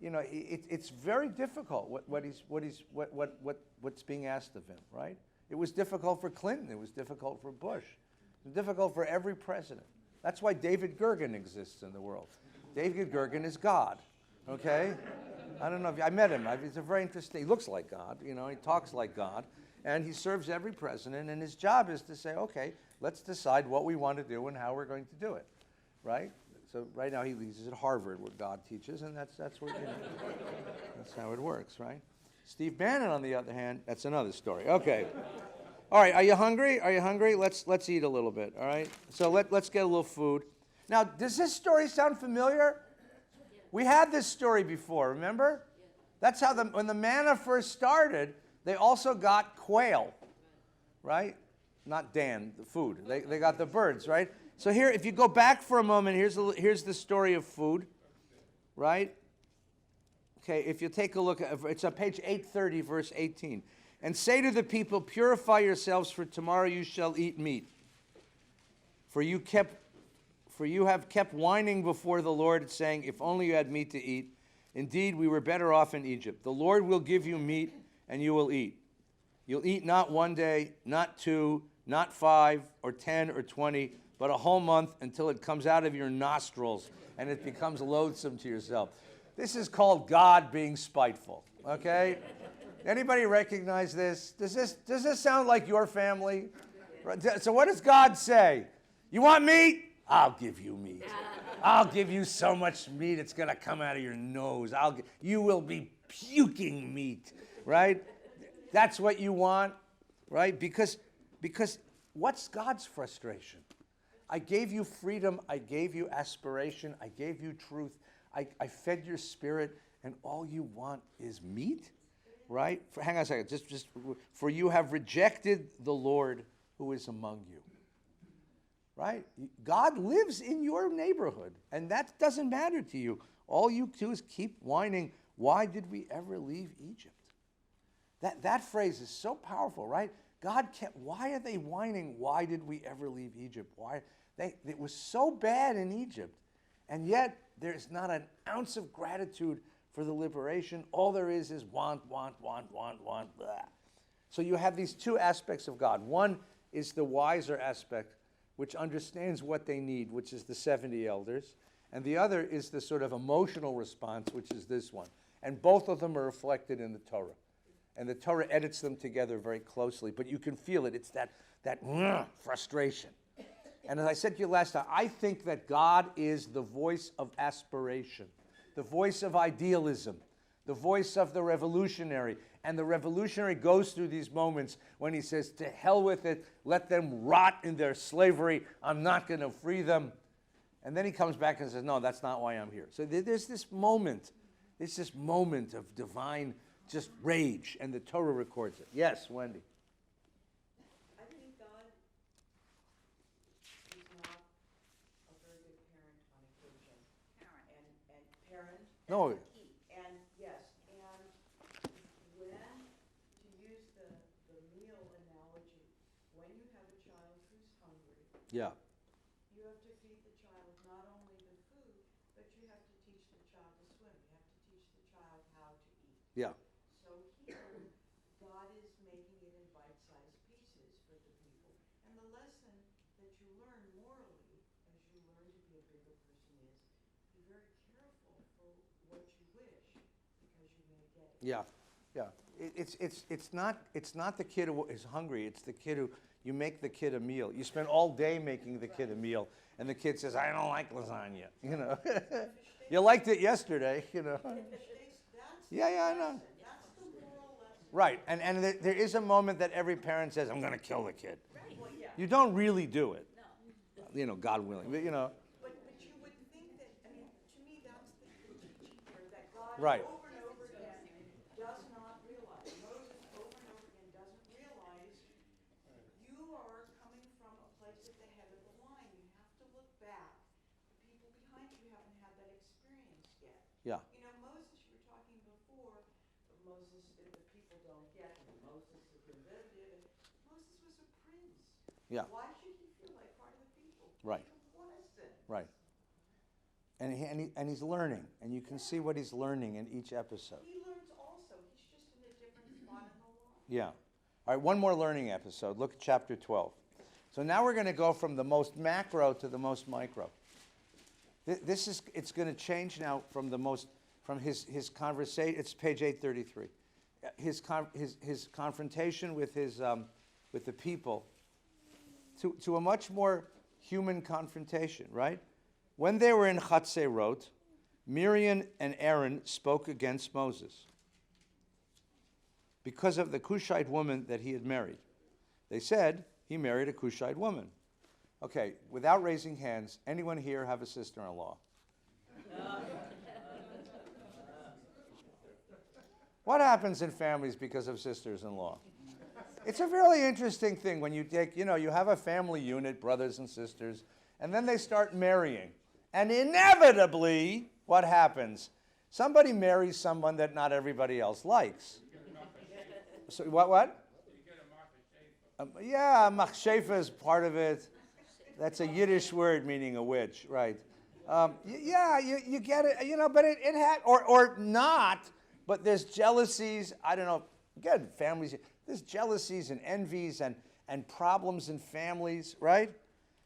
it's very difficult what's being asked of him, right? It was difficult for Clinton. It was difficult for Bush. It was difficult for every president. That's why David Gergen exists in the world. David Gergen is God, okay? I don't know if I met him. He's a very interesting. He looks like God, you know. He talks like God, and he serves every president. And his job is to say, okay, let's decide what we want to do and how we're going to do it, right? So right now he's at Harvard, where God teaches, and that's where that's how it works, right? Steve Bannon, on the other hand, that's another story. Okay. All right, are you hungry? Are you hungry? Let's eat a little bit, all right? So let's get a little food. Now, does this story sound familiar? We had this story before, remember? That's how when the manna first started, they also got quail, right? Not Dan, the food. They got the birds, right? So here, if you go back for a moment, here's the story of food, right? Okay, if you take a look, it's on page 830, verse 18. And say to the people, purify yourselves, for tomorrow you shall eat meat. For you have kept whining before the Lord, saying, if only you had meat to eat. Indeed, we were better off in Egypt. The Lord will give you meat, and you will eat. You'll eat not 1 day, not 2, not 5, or 10, or 20, but a whole month until it comes out of your nostrils, and it becomes loathsome to yourself. This is called God being spiteful, okay? Anybody recognize this? Does this sound like your family? So what does God say? You want meat? I'll give you meat. I'll give you so much meat it's going to come out of your nose. You will be puking meat, right? That's what you want, right? Because what's God's frustration? I gave you freedom. I gave you aspiration. I gave you truth. I fed your spirit, and all you want is meat? Right? Hang on a second. Just for you have rejected the Lord who is among you. Right? God lives in your neighborhood, and that doesn't matter to you. All you do is keep whining, why did we ever leave Egypt? That phrase is so powerful, right? Why are they whining, why did we ever leave Egypt? It was so bad in Egypt, and yet there's not an ounce of gratitude for the liberation. All there is want, blah. So you have these two aspects of God. One is the wiser aspect, which understands what they need, which is the 70 elders. And the other is the sort of emotional response, which is this one. And both of them are reflected in the Torah. And the Torah edits them together very closely, but you can feel it. It's that frustration. And as I said to you last time, I think that God is the voice of aspiration, the voice of idealism, the voice of the revolutionary. And the revolutionary goes through these moments when he says, to hell with it, let them rot in their slavery, I'm not going to free them. And then he comes back and says, no, that's not why I'm here. So there's this moment of divine just rage, and the Torah records it. Yes, Wendy.
I think God is not a very good parent on occasion. And parent.
No.
And yes, and when, to use the meal analogy, when you have a child who's hungry,
Yeah.
you have to feed the child not only the food, but you have to teach the child to swim. You have to teach the child how to eat.
Yeah.
So here, God is making it in bite-sized pieces for the people. And the lesson that you learn morally, as you learn to be a bigger person, is be very careful for what you wish, because you may get it.
Yeah, yeah. It's not the kid who is hungry. It's the kid who you make the kid a meal. You spend all day making the kid a meal, and the kid says, "I don't like lasagna." You know, you liked it yesterday. You know. Yeah, I know.
That's the moral lesson.
Right, and there is a moment that every parent says, "I'm going to kill the kid." You don't really do it. No. You know, God willing, but you know.
But you would think that, I mean, to me, that's the teaching here, that God
Right.
over and over again does not realize, Moses over and over again doesn't realize you are coming from a place at the head of the line. You have to look back. The people behind you haven't had that experience yet.
Yeah.
You know, Moses, you were talking before, Moses, the people don't get, and Moses is derivative. Moses was a prince.
Yeah.
Why should he feel like part of the people?
Right.
He wasn't.
Right. And he's learning, and you can see what he's learning in each episode.
He learns also. He's just in a different spot in the line.
Yeah. All right, one more learning episode. Look at chapter 12. So now we're going to go from the most macro to the most micro. It's going to change now from his conversation. It's page 833. His confrontation with the people to a much more human confrontation, right? When they were in Chatzerot, Miriam and Aaron spoke against Moses because of the Cushite woman that he had married. They said he married a Cushite woman. Okay, without raising hands, anyone here have a sister-in-law? What happens in families because of sisters-in-law? It's a really interesting thing when you take, you have a family unit, brothers and sisters, and then they start marrying. And inevitably, what happens? Somebody marries someone that not everybody else likes. So what? Yeah, machshefa is part of it. That's a Yiddish word meaning a witch, right? You get it, but it had, or not, but there's jealousies, I don't know, again, families, there's jealousies and envies and problems in families, right?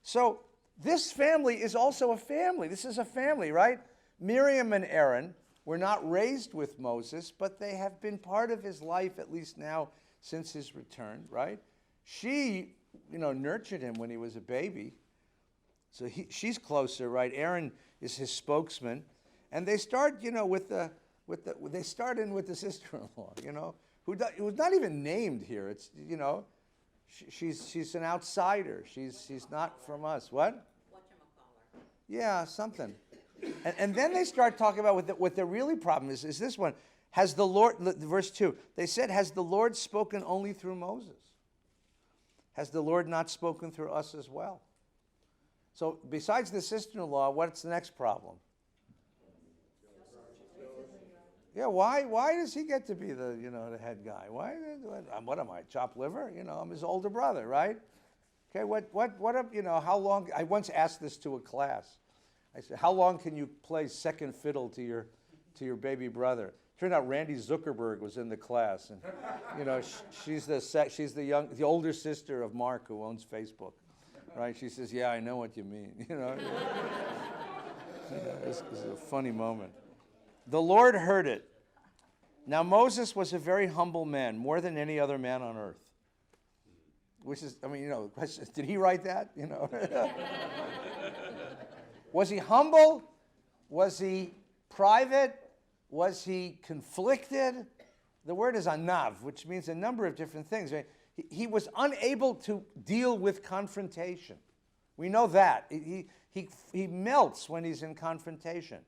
So this family is also a family. This is a family, right? Miriam and Aaron were not raised with Moses, but they have been part of his life, at least now, since his return, right? She, nurtured him when he was a baby. So she's closer, right? Aaron is his spokesman. And they start, they start in with the sister-in-law, who's not even named here. It's, she's an outsider. She's not from us. What? Whatchamacallit. Yeah, something. And then they start talking about what the really problem is this one. Has the Lord, verse 2, they said, has the Lord spoken only through Moses? Has the Lord not spoken through us as well? So besides the sister-in-law, what's the next problem? Yeah, why does he get to be the the head guy? What am I, chopped liver? I'm his older brother, right? Okay, how long? I once asked this to a class. I said, how long can you play second fiddle to your baby brother? Turned out Randy Zuckerberg was in the class, and she's the older sister of Mark, who owns Facebook, right? She says, "Yeah, I know what you mean." This is a funny moment. The Lord heard it. Now Moses was a very humble man, more than any other man on earth. Which is, did he write that? Was he humble? Was he private? Was he conflicted? The word is anav, which means a number of different things. He was unable to deal with confrontation. We know that. He melts when he's in confrontation.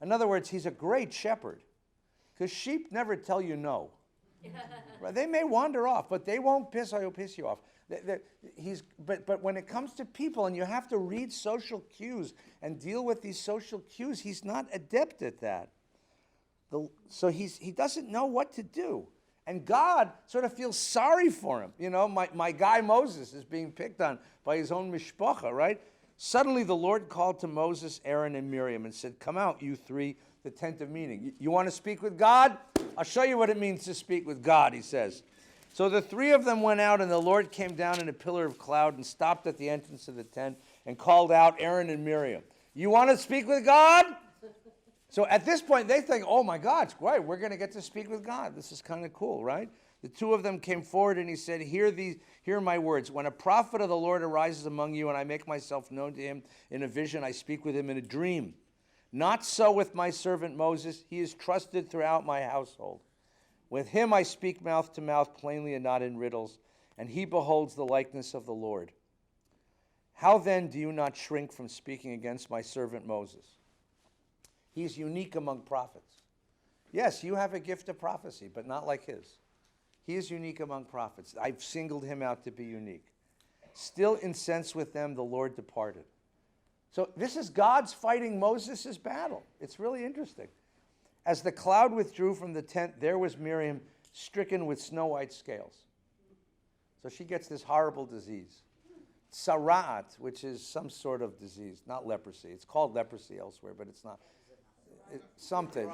In other words, he's a great shepherd, because sheep never tell you no. Right? They may wander off, but they won't piss you off. But when it comes to people, and you have to read social cues and deal with these social cues, he's not adept at that. So he doesn't know what to do. And God sort of feels sorry for him. My guy Moses is being picked on by his own mishpacha, right? Suddenly the Lord called to Moses, Aaron, and Miriam and said, "Come out, you three, the tent of meeting." You want to speak with God? I'll show you what it means to speak with God, he says. So the three of them went out, and the Lord came down in a pillar of cloud and stopped at the entrance of the tent and called out Aaron and Miriam. You want to speak with God? So at this point, they think, oh my God, it's great. We're going to get to speak with God. This is kind of cool, right? The two of them came forward, and he said, Hear my words. When a prophet of the Lord arises among you, and I make myself known to him in a vision, I speak with him in a dream. Not so with my servant Moses. He is trusted throughout my household. With him I speak mouth to mouth plainly and not in riddles, and he beholds the likeness of the Lord. How then do you not shrink from speaking against my servant Moses? He is unique among prophets. Yes, you have a gift of prophecy, but not like his. He is unique among prophets. I've singled him out to be unique. Still incensed with them, the Lord departed. So this is God's fighting Moses' battle. It's really interesting. As the cloud withdrew from the tent, there was Miriam stricken with snow-white scales. So she gets this horrible disease. Sara'at, which is some sort of disease, not leprosy. It's called leprosy elsewhere, but it's not. Something.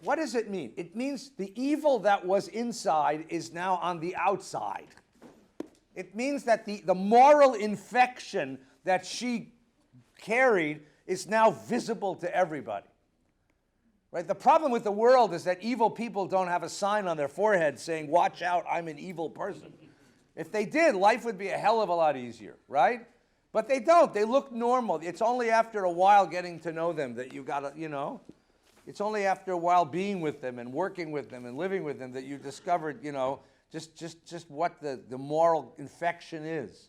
What does it mean? It means the evil that was inside is now on the outside. It means that the moral infection that she carried is now visible to everybody. Right? The problem with the world is that evil people don't have a sign on their forehead saying, watch out, I'm an evil person. If they did, life would be a hell of a lot easier, right? But they don't. They look normal. It's only after a while getting to know them that you got to, it's only after a while being with them and working with them and living with them that you discovered, just what the moral infection is.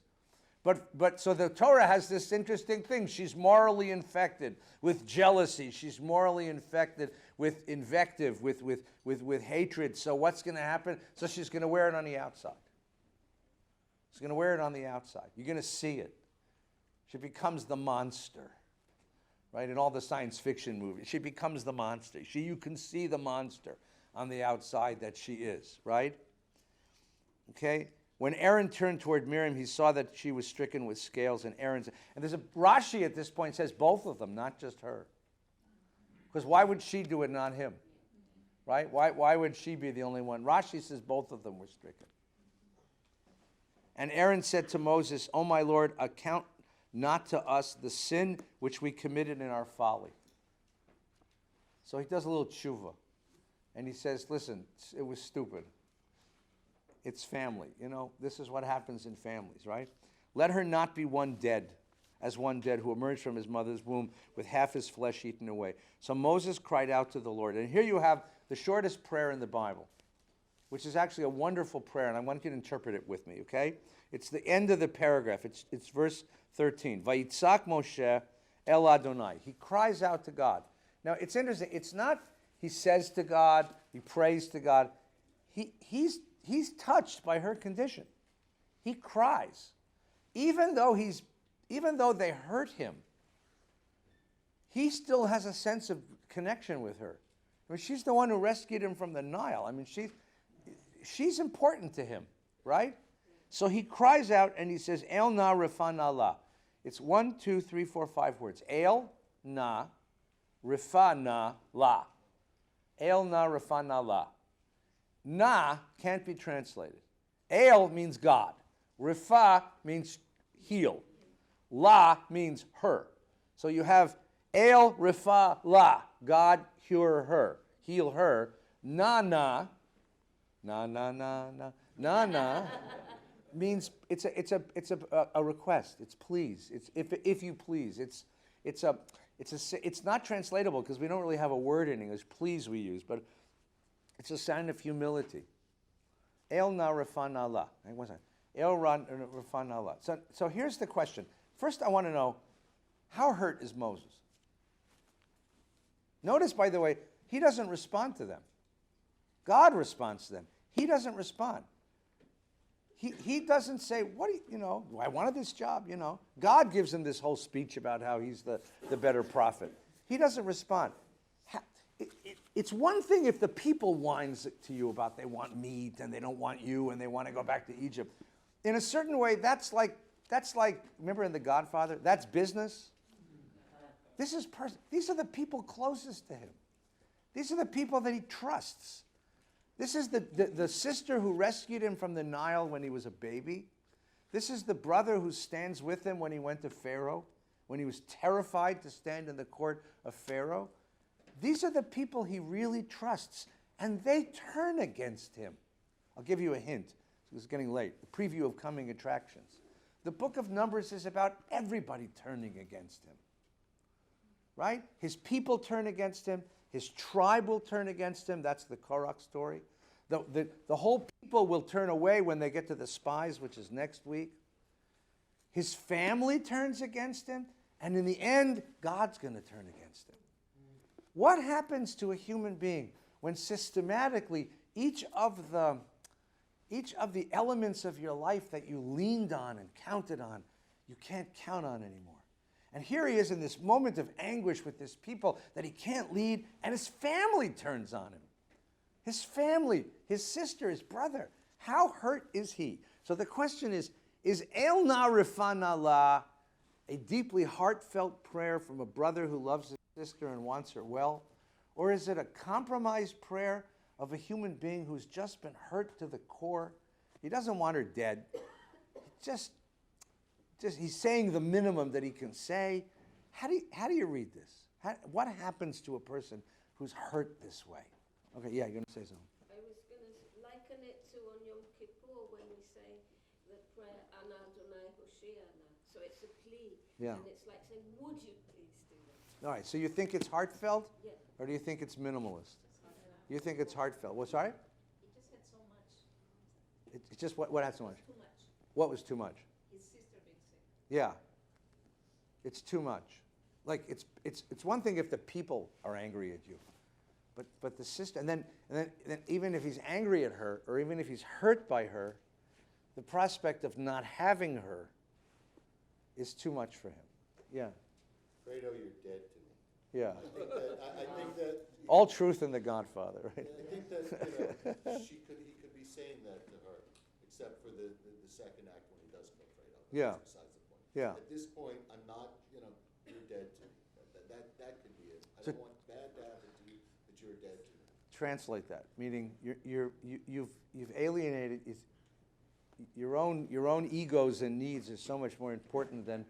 But so the Torah has this interesting thing. She's morally infected with jealousy. She's morally infected with invective, with hatred. So what's going to happen? So she's going to wear it on the outside. She's going to wear it on the outside. You're going to see it. She becomes the monster. Right? In all the science fiction movies, she becomes the monster. You can see the monster on the outside that she is, right? Okay? When Aaron turned toward Miriam, he saw that she was stricken with scales, and there's a Rashi at this point says both of them, not just her. Because why would she do it, not him? Right? Why would she be the only one? Rashi says both of them were stricken. And Aaron said to Moses, "O my Lord, account not to us the sin which we committed in our folly." So he does a little tshuva. And he says, listen, it was stupid. It's family. This is what happens in families, right? Let her not be one dead who emerged from his mother's womb with half his flesh eaten away. So Moses cried out to the Lord. And here you have the shortest prayer in the Bible, which is actually a wonderful prayer, and I want you to interpret it with me, okay? It's the end of the paragraph. It's verse 13. Vayitzak Moshe el Adonai. He cries out to God. Now, it's interesting. It's not he says to God, he prays to God. He's touched by her condition. He cries. Even though they hurt him, he still has a sense of connection with her. I mean, she's the one who rescued him from the Nile. I mean, she's important to him, right? So he cries out and he says, El na rifan Allah. It's 1, 2, 3, 4, 5 words. El na rifan la. El na rifan Allah. Na can't be translated. El means God. Rifa means heal. La means her. So you have El Rifa La. God cure her. Heal her. Na na. Na na na na. Na na means it's a request. It's please. It's if you please. It's not translatable because we don't really have a word in English. Please we use, but it's a sign of humility. El na rafan Allah. El rafan Allah. So here's the question. First, I want to know, how hurt is Moses? Notice, by the way, he doesn't respond to them. God responds to them. He doesn't respond. He doesn't say, I wanted this job, God gives him this whole speech about how he's the better prophet. He doesn't respond. It's one thing if the people whines to you about they want meat and they don't want you and they want to go back to Egypt. In a certain way, that's like, remember in The Godfather? That's business. These are the people closest to him. These are the people that he trusts. This is the sister who rescued him from the Nile when he was a baby. This is the brother who stands with him when he went to Pharaoh, when he was terrified to stand in the court of Pharaoh. These are the people he really trusts, and they turn against him. I'll give you a hint. It's getting late. The preview of coming attractions. The book of Numbers is about everybody turning against him. Right? His people turn against him. His tribe will turn against him. That's the Korach story. The whole people will turn away when they get to the spies, which is next week. His family turns against him. And in the end, God's going to turn against him. What happens to a human being when systematically each of the elements of your life that you leaned on and counted on, you can't count on anymore? And here he is in this moment of anguish with this people that he can't lead, and his family turns on him. His family, his sister, his brother. How hurt is he? So the question is El na rifan Allah a deeply heartfelt prayer from a brother who loves his sister and wants her well? Or is it a compromised prayer of a human being who's just been hurt to the core? He doesn't want her dead. just he's saying the minimum that he can say. How do you read this? What happens to a person who's hurt this way? Okay, yeah, you're going to say something.
I was going to liken it to on Yom Kippur when we say the prayer, Ana Adonai Hoshiana. So it's a plea.
Yeah.
And it's like saying, would you please do that?
All right, so you think it's heartfelt?
Yeah.
Or do you think it's minimalist? You think it's heartfelt. Well, sorry?
He just had so much.
It's just what had so much?
Too much.
What was too much?
His sister being sick.
Yeah. It's too much. Like it's one thing if the people are angry at you. But the sister, and then even if he's angry at her, or even if he's hurt by her, the prospect of not having her is too much for him. Yeah.
Fredo, you're dead to me.
Yeah.
I think that
All truth in The Godfather, right?
I think that he could be saying that to her, except for the second act when he does kill Fredo.
Yeah.
That's besides the point.
Yeah.
At this point, I'm not, you're dead to me. That could be it. I
So-
don't want bad to happen to you, but you're dead to me.
Translate that, meaning you've alienated your own egos and needs is so much more important than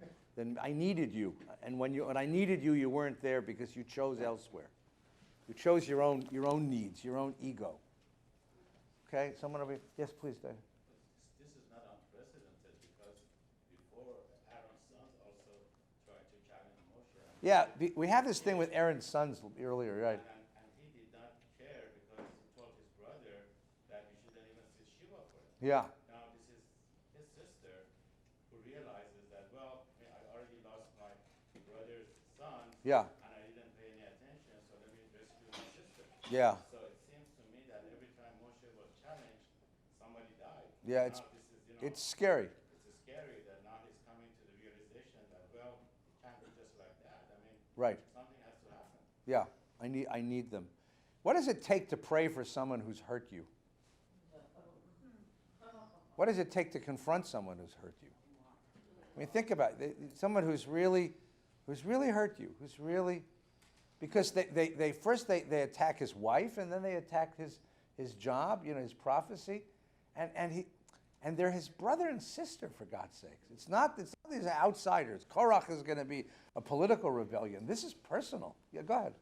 I needed you. And when I needed you, you weren't there because you chose elsewhere. You chose your own needs, your own ego. Okay, someone over here. Yes, please, Dave.
This is not unprecedented because before Aaron's sons also tried to challenge Moshe.
Yeah, we have this thing with Aaron's sons earlier, right?
And he did not care because he told his brother that he shouldn't even sit Shiva for him.
Yeah,
Now this is his sister who realizes that, well, I already lost my brother's son.
yeah,
And I didn't pay any attention, so let me rescue my sister.
yeah,
So it seems to me that every time Moshe was challenged, somebody died.
yeah.
Now this is,
It's scary.
It's scary that now he's coming to the realization that, well, it can't be just like that. I mean,
Right.
something has to happen.
Yeah, I need them. What does it take to pray for someone who's hurt you? What does it take to confront someone who's hurt you? I mean, think about it. Someone who's really hurt you, who's really, because they first attack his wife, and then they attack his job, his prophecy, and they're his brother and sister, for God's sakes. It's not these outsiders. Korach is going to be a political rebellion. This is personal. Yeah, go ahead.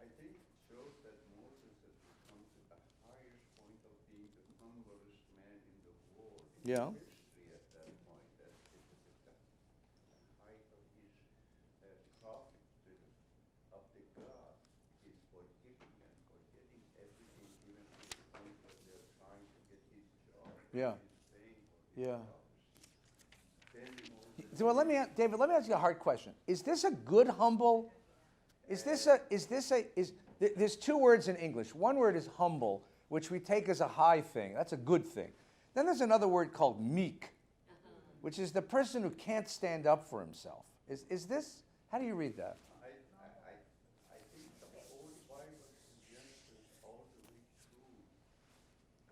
I think it shows that Moses has come to the highest point of being the humblest man in the world.
Yeah.
History at that point, that it was at the height of his prophet of the God. He's forgiving and forgetting everything, even to the point that they're trying to get his job.
Yeah.
He's saying what his
Yeah.
job is. Then Moses
So, well, David, let me ask you a hard question. Is this a good humble? There's two words in English. One word is humble, which we take as a high thing. That's a good thing. Then there's another word called meek, which is the person who can't stand up for himself. Is this, how do you read that?
I think the whole Bible from Genesis all the way through,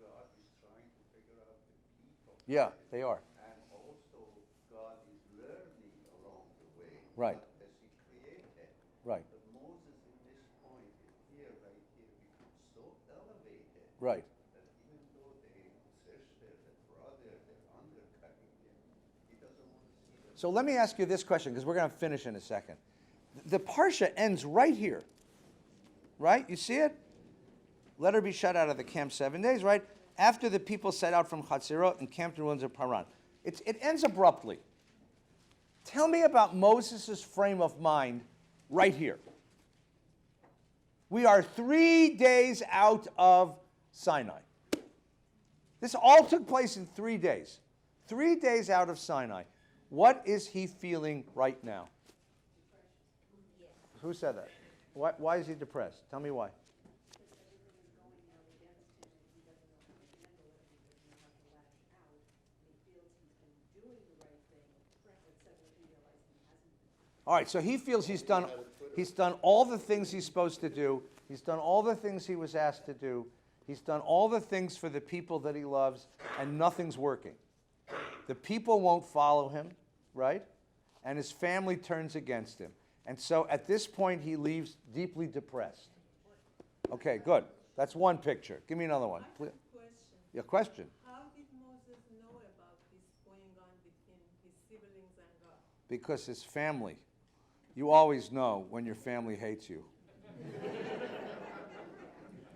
God is trying to figure out the people.
Yeah, they are.
And also, God is learning along the way.
Right.
Not as he created.
Right,
But Moses in this point, right here, becomes so elevated.
right.
That even though they sister, the brother, they're undercutting him, he doesn't want to see them.
So let me ask you this question, because we're going to finish in a second. The Parsha ends right here, right? You see it? Let her be shut out of the camp 7 days, right? After the people set out from Chatzirot and camped in the ruins of Paran. It ends abruptly. Tell me about Moses' frame of mind right here. We are 3 days out of Sinai. This all took place in 3 days. 3 days out of Sinai. What is he feeling right now? Who said that? Why is he depressed? Tell me why. All right, so he feels he's done all the things he's supposed to do. He's done all the things he was asked to do. He's done all the things for the people that he loves, and nothing's working. The people won't follow him, right? And his family turns against him. And so at this point, he leaves deeply depressed. Okay, good. That's one picture. Give me another one.
I have a question.
Your question.
How did Moses know about this going on
Because it's family. You always know when your family hates you.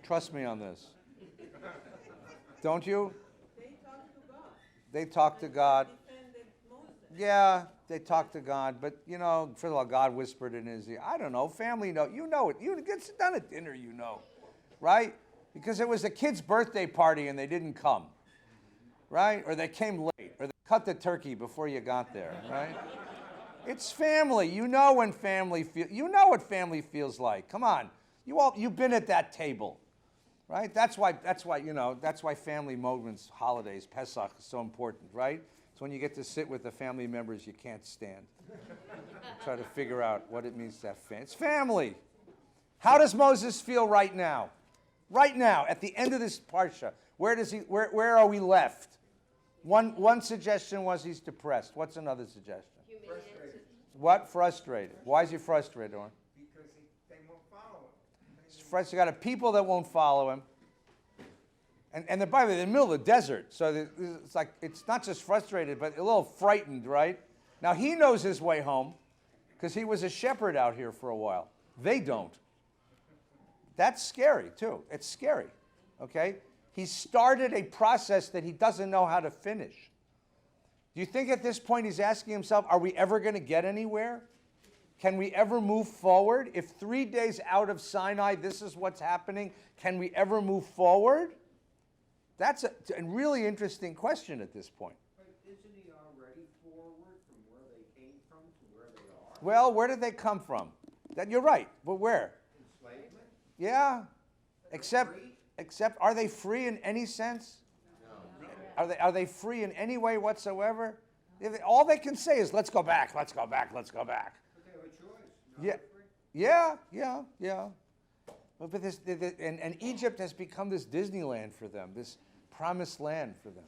Trust me on this. Don't you?
They talk to God.
They talk to God.
Defended Moses.
Yeah, they talk to God, but first of all, God whispered in his ear. I don't know, family know. You know it. You get sit down at dinner, right? Because it was the kid's birthday party and they didn't come, right? Or they came late, or they cut the turkey before you got there, right? It's family. You know when family you know what family feels like. Come on, you've been at that table, right? That's why family moments, holidays, Pesach is so important, right? It's when you get to sit with the family members you can't stand. Try to figure out what it means to have family. It's family. How does Moses feel right now? Right now, at the end of this Parsha, where are we left? One suggestion was he's depressed. What's another suggestion?
Humiliated.
What? Frustrated. Why is he frustrated, Oren?
Because they won't follow him.
He's frustrated. You got a people that won't follow him. And by the way, they're in the middle of the desert. So it's like, it's not just frustrated, but a little frightened, right? Now, he knows his way home because he was a shepherd out here for a while. They don't. That's scary, too. It's scary, okay? He started a process that he doesn't know how to finish. Do you think at this point he's asking himself, are we ever going to get anywhere? Can we ever move forward? If 3 days out of Sinai, this is what's happening, can we ever move forward? That's a really interesting question at this point.
But isn't he already forward from where they came from to where they are?
Well, where did they come from? You're right, but where?
Enslavement?
Yeah, except are they free in any sense?
No.
Are they free in any way whatsoever? All they can say is, let's go back, let's go back, let's go back.
But they have a choice.
Yeah. But and Egypt has become this Disneyland for them, this promised land for them,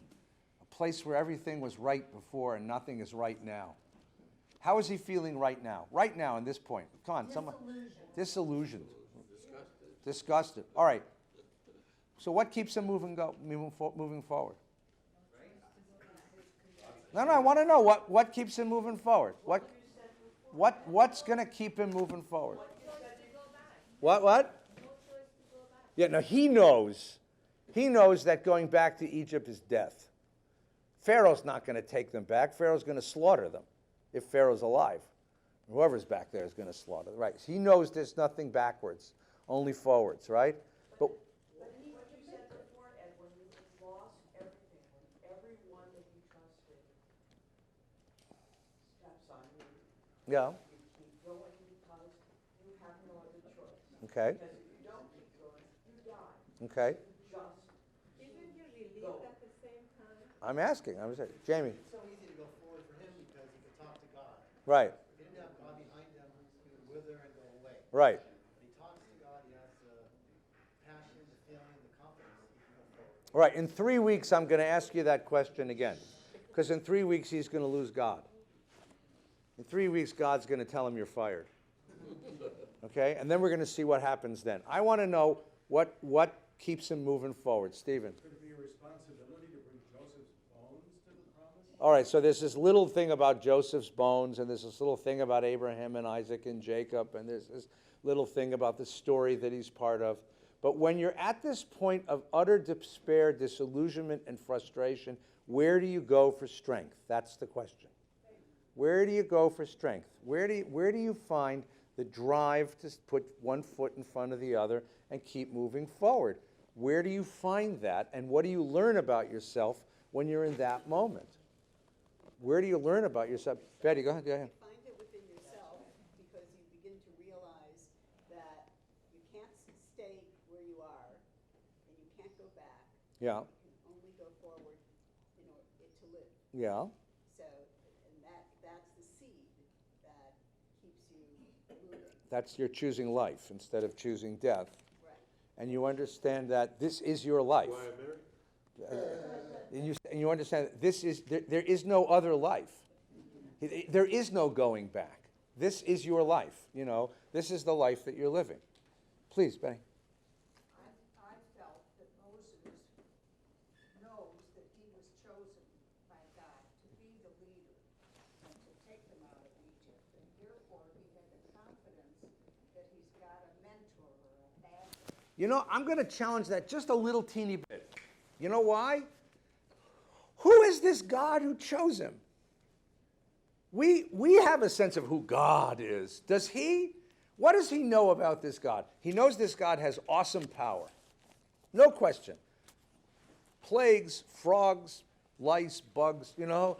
a place where everything was right before and nothing is right now. How is he feeling right now? Right now, in this point. Come on, someone. Disillusioned. Disgusted. All right. So what keeps him moving forward? No, I want to know what keeps him moving forward. What's going to keep him moving forward? What? Yeah, no, he knows. He knows that going back to Egypt is death. Pharaoh's not going to take them back. Pharaoh's going to slaughter them if Pharaoh's alive. Whoever's back there is going to slaughter them. Right. So he knows there's nothing backwards, only forwards, right? But
But what you said before, Ed, when you lost everything, when everyone that you trusted steps on you,
yeah.
you keep going because you have no other choice.
Okay.
Because if you don't keep going, you die.
Okay.
Just
Isn't you relieved at the same time?
I'm asking. Jamie.
It's so easy to go forward for him because he could talk to God.
Right.
He didn't have God behind him, he would wither and go away.
Right.
When he talks to God, he has the passion, the feeling, the confidence. He can go forward.
All right. In 3 weeks, I'm going to ask you that question again, because in 3 weeks he's going to lose God. In 3 weeks, God's going to tell him you're fired. Okay. And then we're going to see what happens then. I want to know what keeps him moving forward. Stephen.
Could it be a responsibility to bring Joseph's bones to the promise?
All right, so there's this little thing about Joseph's bones, and there's this little thing about Abraham and Isaac and Jacob, and there's this little thing about the story that he's part of. But when you're at this point of utter despair, disillusionment, and frustration, where do you go for strength? That's the question. Where do you go for strength? Where do you find the drive to put one foot in front of the other and keep moving forward? Where do you find that, and what do you learn about yourself when you're in that moment? Where do you learn about yourself? Betty, go ahead.
Find it within yourself because you begin to realize that you can't stay where you are and you can't go back.
Yeah,
You can only go forward in order to live.
yeah.
So, and that's the seed that keeps you moving.
That's you're choosing life instead of choosing death.
Right.
And you understand that this is your life.
Why I'm married?
And you understand that there is no other life. There is no going back. This is your life. This is the life that you're living. Please, Benny.
I felt that Moses knows that he was chosen by God to be the leader and to take them out of
You know, I'm going to challenge that just a little teeny bit. You know why? Who is this God who chose him? We have a sense of who God is. Does he? What does he know about this God? He knows this God has awesome power. No question. Plagues, frogs, lice, bugs, you know.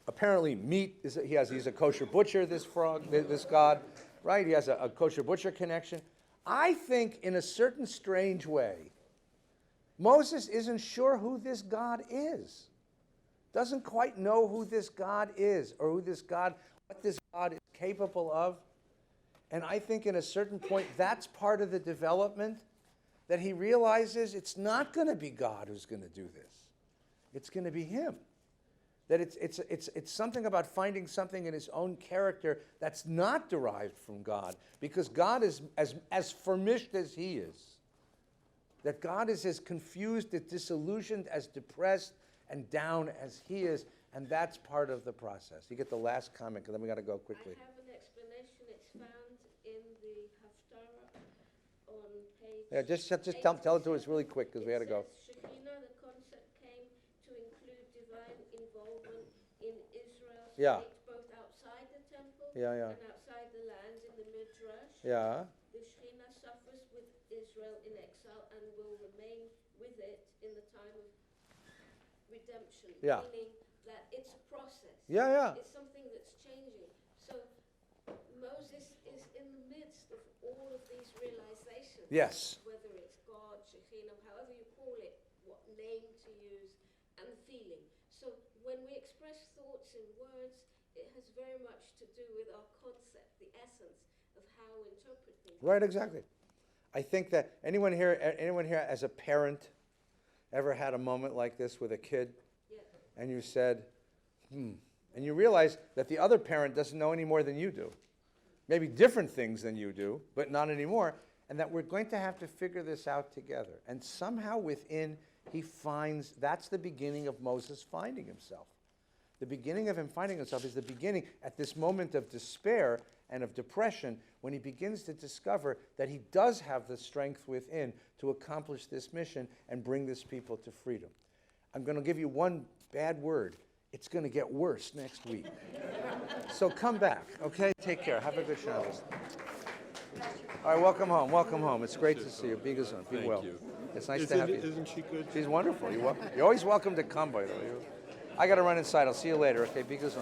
Apparently meat, he's a kosher butcher, this frog, this God, right? He has a kosher butcher connection. I think in a certain strange way, Moses isn't sure who this God is. Doesn't quite know who this God is or what this God is capable of. And I think in a certain point, that's part of the development, that he realizes it's not going to be God who's going to do this. It's going to be him. That it's something about finding something in his own character that's not derived from God, because God is as famished as he is. That God is as confused, as disillusioned, as depressed and down as he is, and that's part of the process. You get the last comment, because then we got to go quickly.
I have an explanation. It's found in the Haftarah on page.
Yeah, just tell it to us really quick, because we got to go.
Shekhinah, the concept came to include divine involvement in Israel's
Yeah.
state, both outside the temple
Yeah.
and outside the land in the Midrash.
Yeah.
The Shekhinah suffers with Israel in exile and will remain with it in the time of redemption.
Yeah.
Meaning that it's a process.
Yeah.
It's something that's changing. So Moses is in the midst of all of these realizations.
Yes.
Whether it's God, Shekhinah, however you call it, what name to use, and feeling. So when we express thoughts in words, it has very much to do with our concept, the essence of how we interpret things.
Right, exactly. I think that anyone here as a parent ever had a moment like this with a kid?
Yeah.
And you said, and you realize that the other parent doesn't know any more than you do. Maybe different things than you do, but not anymore. And that we're going to have to figure this out together. And somehow within, he finds, that's the beginning of Moses finding himself. The beginning of him finding himself is the beginning at this moment of despair and of depression, when he begins to discover that he does have the strength within to accomplish this mission and bring this people to freedom. I'm going to give you one bad word. It's going to get worse next week. So come back, okay? Take care. Have a good Shabbos. All right, welcome home. Welcome home. It's great to see you. Be good. Be well.
you.
It's nice to have you.
Isn't she good?
She's wonderful. You're always welcome to come, by the way. I got to run inside. I'll see you later, okay? Be good.